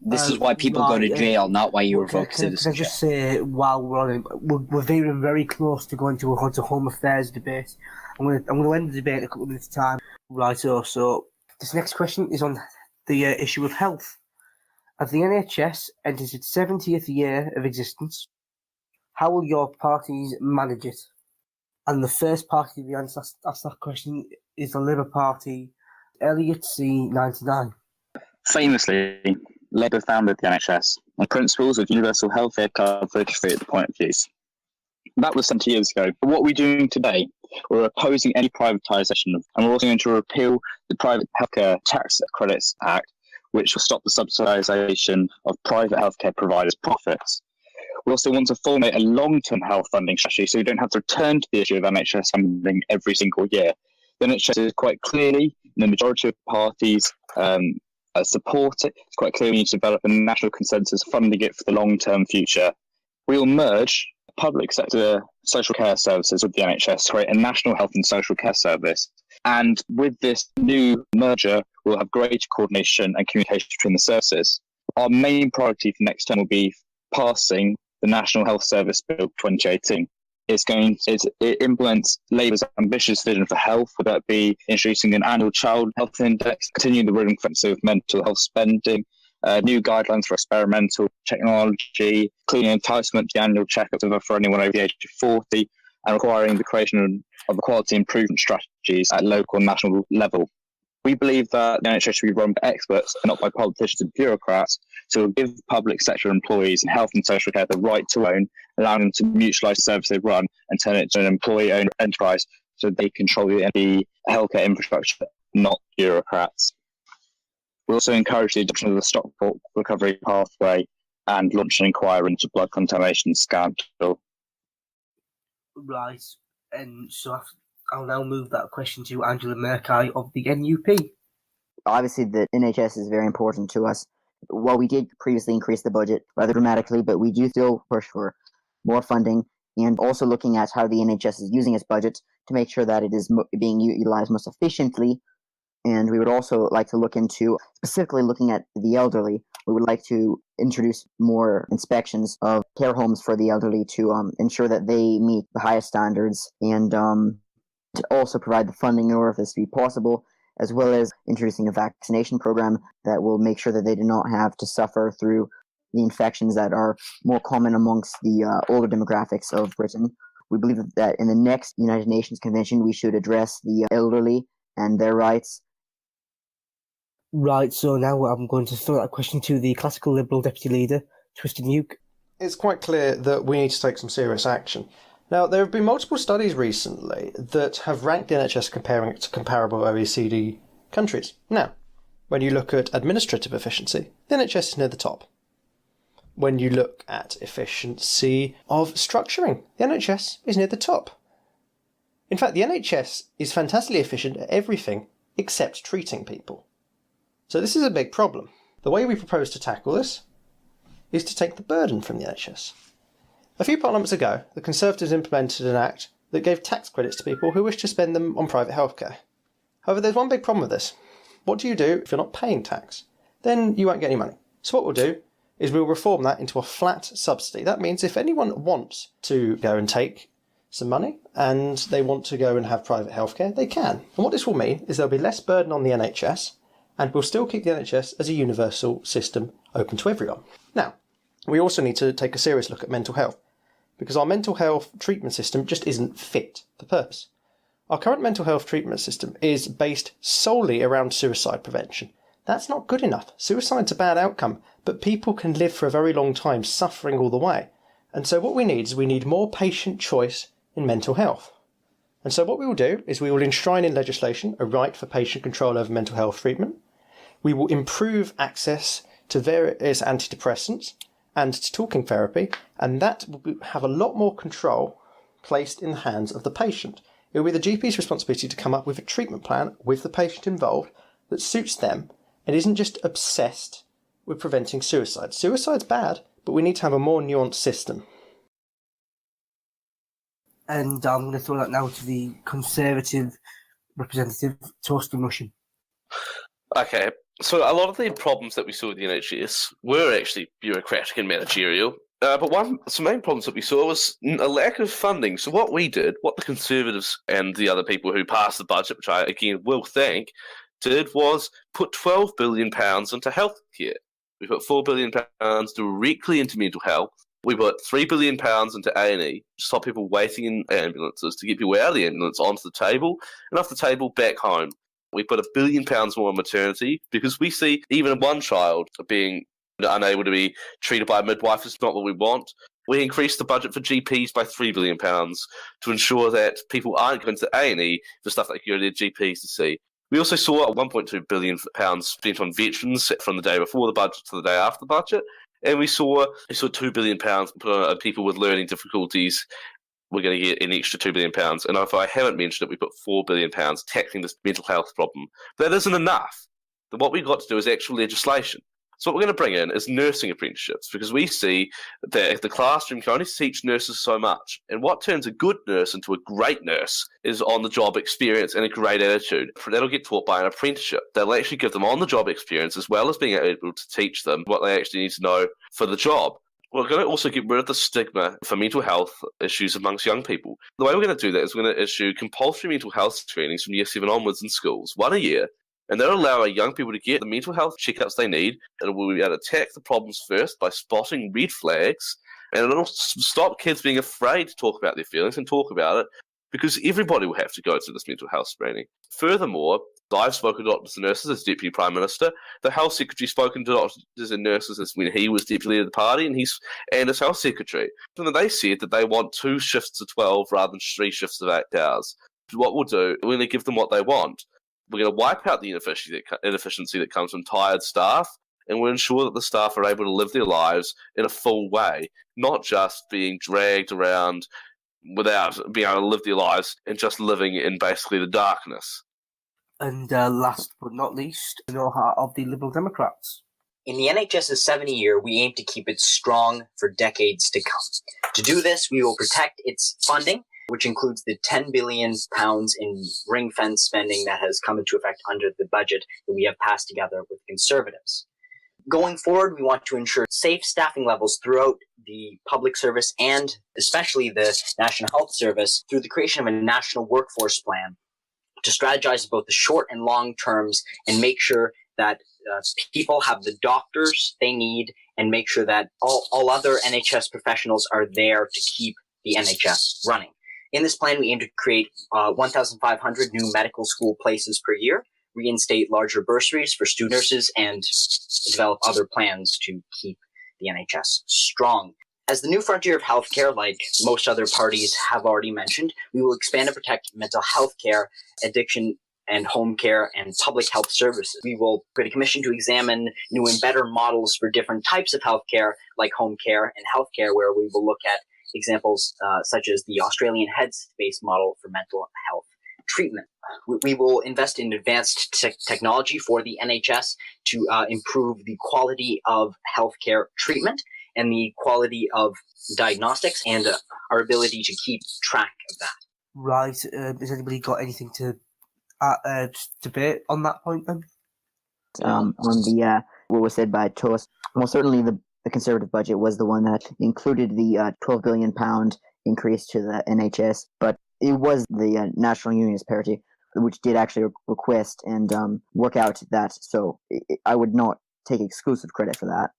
This is why people go to jail, not why you revoke citizenship. Can I just say, while we're on it, we're veering very close to going to a Home Affairs debate. I'm going to end the debate in a couple of minutes' time. Right, so this next question is on the issue of health. As the NHS enters its 70th year of existence, how will your parties manage it? And the first party to answer that question is the Labour Party, Elliot C99. Famously, Labour founded the NHS on principles of universal healthcare coverage free at the point of use. That was 70 years ago. But what are we doing today? We're opposing any privatisation, and we're also going to repeal the Private Healthcare Tax Credits Act, which will stop the subsidisation of private healthcare providers' profits. We also want to formulate a long-term health funding strategy so we don't have to return to the issue of NHS funding every single year. The NHS is quite clearly, the majority of parties support it. It's quite clear we need to develop a national consensus funding it for the long-term future. We will merge public sector social care services with the NHS to create a national health and social care service. And with this new merger, we'll have greater coordination and communication between the services. Our main priority for next term will be passing the National Health Service Bill 2018. It implements Labour's ambitious vision for health, whether that be introducing an annual child health index, continuing the ring fence of mental health spending, new guidelines for experimental technology, including entitlement to the annual checkups for anyone over the age of 40, and requiring the creation of quality improvement strategies at local and national level. We believe that the NHS should be run by experts and not by politicians and bureaucrats, so we'll give public sector employees in health and social care the right to own, allowing them to mutualise the service they run and turn it into an employee-owned enterprise so they control the healthcare infrastructure, not bureaucrats. We also encourage the adoption of the Stockport recovery pathway and launch an inquiry into blood contamination scandal. Right, and so I'll now move that question to Angela Merkei of the NUP. Obviously, the NHS is very important to us. Well, we did previously increase the budget rather dramatically, but we do still push for more funding and also looking at how the NHS is using its budget to make sure that it is being utilized most efficiently. And we would also like to look into, specifically looking at the elderly, we would like to introduce more inspections of care homes for the elderly to ensure that they meet the highest standards and to also provide the funding in order for this to be possible, as well as introducing a vaccination program that will make sure that they do not have to suffer through the infections that are more common amongst the older demographics of Britain. We believe that in the next United Nations Convention, we should address the elderly and their rights. Right, so now I'm going to throw that question to the classical Liberal Deputy Leader, Twisted Nuke. It's quite clear that we need to take some serious action. Now, there have been multiple studies recently that have ranked the NHS comparing it to comparable OECD countries. Now, when you look at administrative efficiency, the NHS is near the top. When you look at efficiency of structuring, the NHS is near the top. In fact, the NHS is fantastically efficient at everything except treating people. So this is a big problem. The way we propose to tackle this is to take the burden from the NHS. A few parliaments ago, the Conservatives implemented an act that gave tax credits to people who wish to spend them on private healthcare. However, there's one big problem with this. What do you do if you're not paying tax? Then you won't get any money. So what we'll do is we'll reform that into a flat subsidy. That means if anyone wants to go and take some money and they want to go and have private healthcare, they can. And what this will mean is there'll be less burden on the NHS and we'll still keep the NHS as a universal system open to everyone. Now, we also need to take a serious look at mental health, because our mental health treatment system just isn't fit for purpose. Our current mental health treatment system is based solely around suicide prevention. That's not good enough. Suicide's a bad outcome, but people can live for a very long time suffering all the way. And so what we need more patient choice in mental health. And so what we will do is we will enshrine in legislation a right for patient control over mental health treatment. We will improve access to various antidepressants and to talking therapy, and that will have a lot more control placed in the hands of the patient. It will be the GP's responsibility to come up with a treatment plan with the patient involved that suits them and isn't just obsessed with preventing suicide. Suicide's bad, but we need to have a more nuanced system. And I'm going to throw that now to the Conservative representative, Torsten Russian. Okay, so a lot of the problems that we saw with the NHS were actually bureaucratic and managerial. But some main problems that we saw was a lack of funding. So what we did, what the Conservatives and the other people who passed the budget, which I again will thank, did was put £12 billion into healthcare. We put £4 billion directly into mental health. We put £3 billion into A&E to stop people waiting in ambulances, to get people out of the ambulance onto the table, and off the table back home. We put £1 billion more on maternity, because we see even one child being unable to be treated by a midwife is not what we want. We increased the budget for GPs by £3 billion to ensure that people aren't going to A&E for stuff that go to their GPs to see. We also saw a £1.2 billion spent on veterans from the day before the budget to the day after the budget. And we saw £2 billion put on people with learning difficulties. We're going to get an extra £2 billion. And if I haven't mentioned it, we put £4 billion tackling this mental health problem. That isn't enough. What we've got to do is actual legislation. So what we're going to bring in is nursing apprenticeships, because we see that the classroom can only teach nurses so much. And what turns a good nurse into a great nurse is on-the-job experience and a great attitude. That'll get taught by an apprenticeship. They'll actually give them on-the-job experience as well as being able to teach them what they actually need to know for the job. We're going to also get rid of the stigma for mental health issues amongst young people. The way we're going to do that is we're going to issue compulsory mental health screenings from year 7 onwards in schools, 1 a year. And that'll allow our young people to get the mental health checkups they need, and we'll be able to attack the problems first by spotting red flags, and it'll stop kids being afraid to talk about their feelings and talk about it, because everybody will have to go through this mental health screening. Furthermore, I've spoken to doctors and nurses as Deputy Prime Minister. The Health Secretary's spoken to doctors and nurses as when he was Deputy Leader of the Party, and as Health Secretary. And they said that they want 2 shifts of 12 rather than 3 shifts of 8 hours. What we'll do, we're going to give them what they want. We're going to wipe out the inefficiency that comes from tired staff, and we'll ensure that the staff are able to live their lives in a full way, not just being dragged around without being able to live their lives and just living in basically the darkness. And last but not least, the heart of the Liberal Democrats. In the NHS's 70-year, we aim to keep it strong for decades to come. To do this, we will protect its funding, which includes the £10 billion in ring-fence spending that has come into effect under the budget that we have passed together with Conservatives. Going forward, we want to ensure safe staffing levels throughout the public service and especially the National Health Service through the creation of a national workforce plan to strategize both the short and long terms and make sure that people have the doctors they need and make sure that all other NHS professionals are there to keep the NHS running. In this plan, we aim to create 1,500 new medical school places per year, reinstate larger bursaries for student nurses, and develop other plans to keep the NHS strong. As the new frontier of healthcare, like most other parties have already mentioned, we will expand and protect mental health care, addiction and home care, and public health services. We will create a commission to examine new and better models for different types of healthcare, like home care and healthcare, where we will look at examples such as the Australian headspace model for mental health treatment. We will invest in advanced technology for the NHS to improve the quality of healthcare treatment and the quality of diagnostics and our ability to keep track of that. Right. Has anybody got anything to debate on that point then? On the what was said by Toast, well, certainly the Conservative budget was the one that included the £12 billion increase to the NHS, but it was the National Unionist Party which did actually request and work out that. So I would not take exclusive credit for that.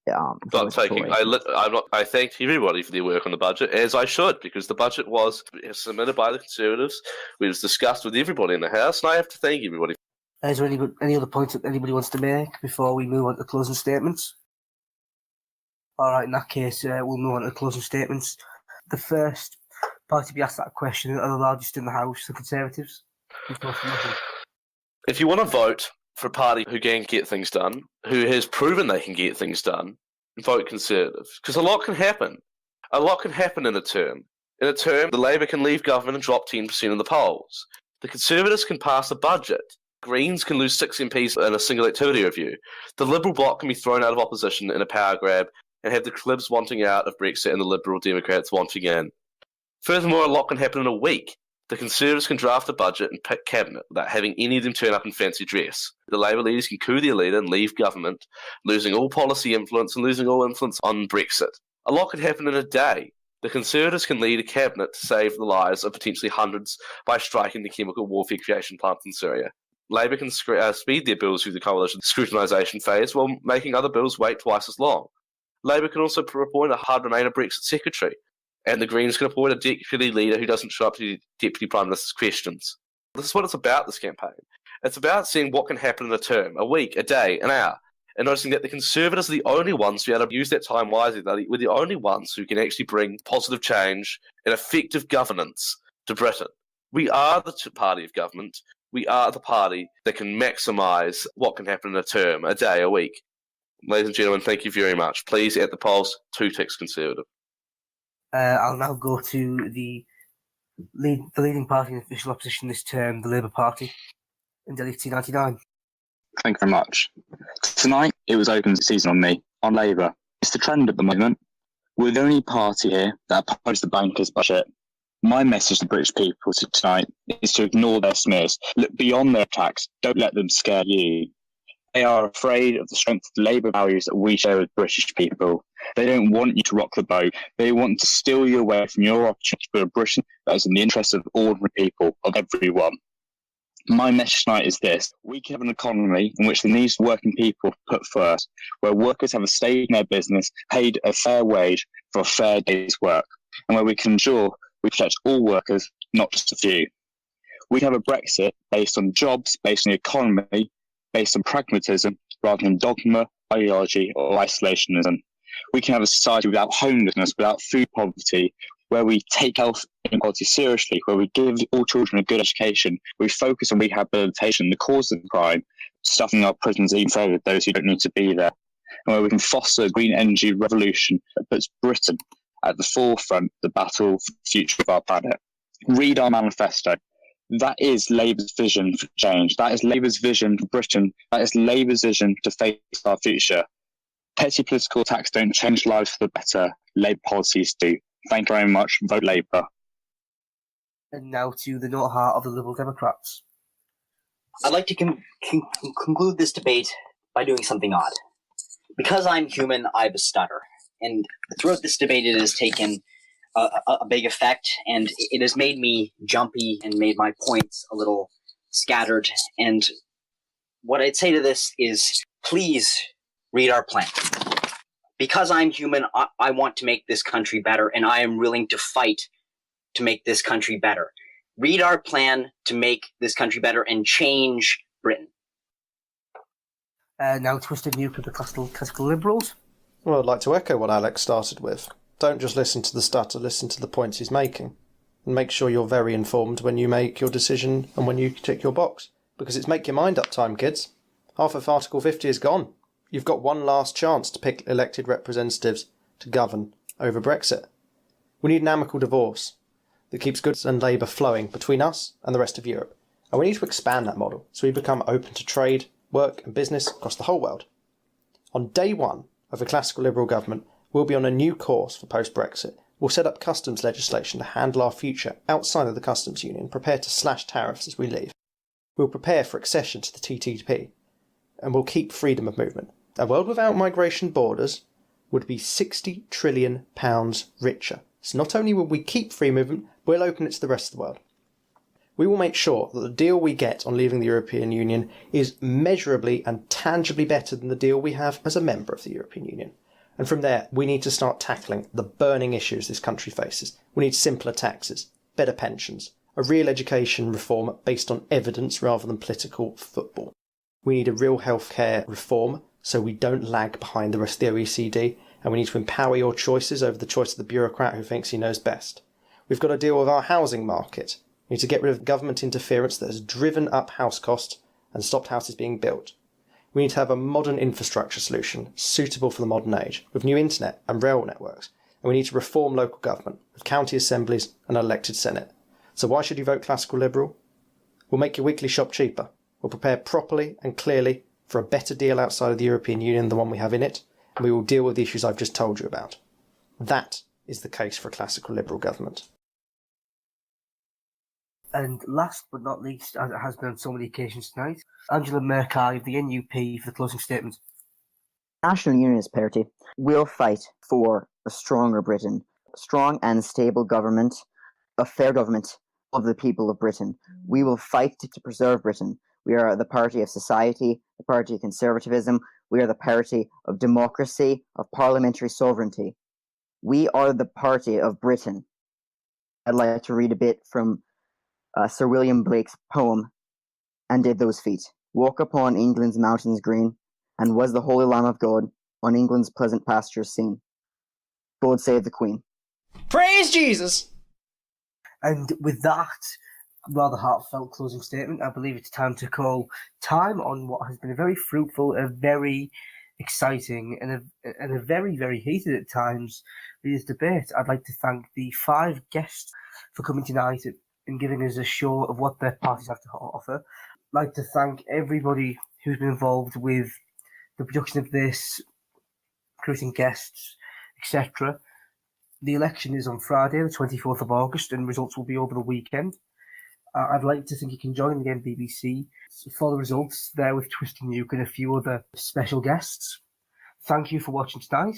I thanked everybody for their work on the budget, as I should, because the budget was submitted by the Conservatives. It was discussed with everybody in the House, and I have to thank everybody. Is there any other points that anybody wants to make before we move on to closing statements? All right, in that case, we'll move on to closing statements. The first party to be asked that question are the largest in the House, the Conservatives. If you want to vote for a party who can get things done, who has proven they can get things done, vote Conservative. Because a lot can happen. A lot can happen in a term. In a term, the Labour can leave government and drop 10% in the polls. The Conservatives can pass a budget. Greens can lose 6 MPs in a single activity review. The Liberal bloc can be thrown out of opposition in a power grab and have the Libs wanting out of Brexit and the Liberal Democrats wanting in. Furthermore, a lot can happen in a week. The Conservatives can draft a budget and pick cabinet without having any of them turn up in fancy dress. The Labour leaders can coup their leader and leave government, losing all policy influence and losing all influence on Brexit. A lot could happen in a day. The Conservatives can lead a cabinet to save the lives of potentially hundreds by striking the chemical warfare creation plant in Syria. Labour can speed their bills through the coalition scrutinisation phase while making other bills wait twice as long. Labour can also appoint a hard Remainer Brexit secretary. And the Greens can appoint a deputy leader who doesn't show up to the Deputy Prime Minister's questions. This is what it's about, this campaign. It's about seeing what can happen in a term, a week, a day, an hour, and noticing that the Conservatives are the only ones who are able to use that time wisely. We're the only ones who can actually bring positive change and effective governance to Britain. We are the party of government. We are the party that can maximise what can happen in a term, a day, a week. Ladies and gentlemen, thank you very much. Please, at the polls, 2 ticks Conservative. I'll now go to the leading party in official opposition this term, the Labour Party, in Delhi 1899. Thank you very much. Tonight, it was open season on me, on Labour. It's the trend at the moment. We're the only party here that opposes the bankers' budget. My message to the British people tonight is to ignore their smears. Look beyond their attacks. Don't let them scare you. They are afraid of the strength of the Labour values that we share with British people. They don't want you to rock the boat. They want to steal you away from your opportunity for a Britain that is in the interest of ordinary people, of everyone. My message tonight is this. We can have an economy in which the needs of working people are put first, where workers have a stake in their business, paid a fair wage for a fair day's work, and where we can ensure we protect all workers, not just a few. We can have a Brexit based on jobs, based on the economy, based on pragmatism, rather than dogma, ideology, or isolationism. We can have a society without homelessness, without food poverty, where we take health inequality seriously, where we give all children a good education, where we focus on rehabilitation, the cause of crime, stuffing our prisons even further with those who don't need to be there, and where we can foster a green energy revolution that puts Britain at the forefront of the battle for the future of our planet. Read our manifesto. That is Labour's vision for change. That is Labour's vision for Britain. That is Labour's vision to face our future. Petty political attacks don't change lives for the better. Labour policies do. Thank you very much. Vote Labour. And now to the not heart of the Liberal Democrats. I'd like to conclude this debate by doing something odd. Because I'm human, I have a stutter. And throughout this debate, it has taken a big effect, and it has made me jumpy and made my points a little scattered. And what I'd say to this is, please read our plan. Because I'm human, I want to make this country better, and I am willing to fight to make this country better. Read our plan to make this country better and change Britain. Now Twisted Nuke of the Classical Liberals. Well, I'd like to echo what Alex started with. Don't just listen to the stutter, listen to the points he's making. And make sure you're very informed when you make your decision and when you tick your box. Because it's make your mind up time, kids. Half of Article 50 is gone. You've got one last chance to pick elected representatives to govern over Brexit. We need an amicable divorce that keeps goods and labour flowing between us and the rest of Europe. And we need to expand that model so we become open to trade, work and business across the whole world. On day one of a classical Liberal government, we'll be on a new course for post-Brexit. We'll set up customs legislation to handle our future outside of the customs union, prepare to slash tariffs as we leave. We'll prepare for accession to the TTP, and we'll keep freedom of movement. A world without migration borders would be £60 trillion richer. So not only will we keep free movement, we'll open it to the rest of the world. We will make sure that the deal we get on leaving the European Union is measurably and tangibly better than the deal we have as a member of the European Union. And from there, we need to start tackling the burning issues this country faces. We need simpler taxes, better pensions, a real education reform based on evidence rather than political football. We need a real healthcare reform so we don't lag behind the rest of the OECD, and we need to empower your choices over the choice of the bureaucrat who thinks he knows best. We've got to deal with our housing market. We need to get rid of government interference that has driven up house costs and stopped houses being built. We need to have a modern infrastructure solution suitable for the modern age, with new internet and rail networks. And we need to reform local government, with county assemblies and an elected senate. So why should you vote Classical Liberal? We'll make your weekly shop cheaper. We'll prepare properly and clearly for a better deal outside of the European Union than the one we have in it, and we will deal with the issues I've just told you about. That is the case for a Classical Liberal government. And last but not least, as it has been on so many occasions tonight, Angela Merkel of the NUP for the closing statement. National Unionist Party will fight for a stronger Britain, strong and stable government, a fair government of the people of Britain. We will fight to preserve Britain. We are the party of society, the party of conservatism. We are the party of democracy, of parliamentary sovereignty. We are the party of Britain. I'd like to read a bit from Sir William Blake's poem, "And did those feet walk upon England's mountains green, and was the holy Lamb of God on England's pleasant pastures seen? God save the Queen." Praise Jesus! And with that rather heartfelt closing statement, I believe it's time to call time on what has been a very fruitful, a very exciting, and a very, very heated at times leaders debate. I'd like to thank the 5 guests for coming tonight and giving us a show of what their parties have to offer. I'd like to thank everybody who's been involved with the production of this, recruiting guests, etc. The election is on Friday, the 24th of August, and results will be over the weekend. I'd like to think you can join again, BBC, for the results there with Twisting Nuke and a few other special guests. Thank you for watching tonight.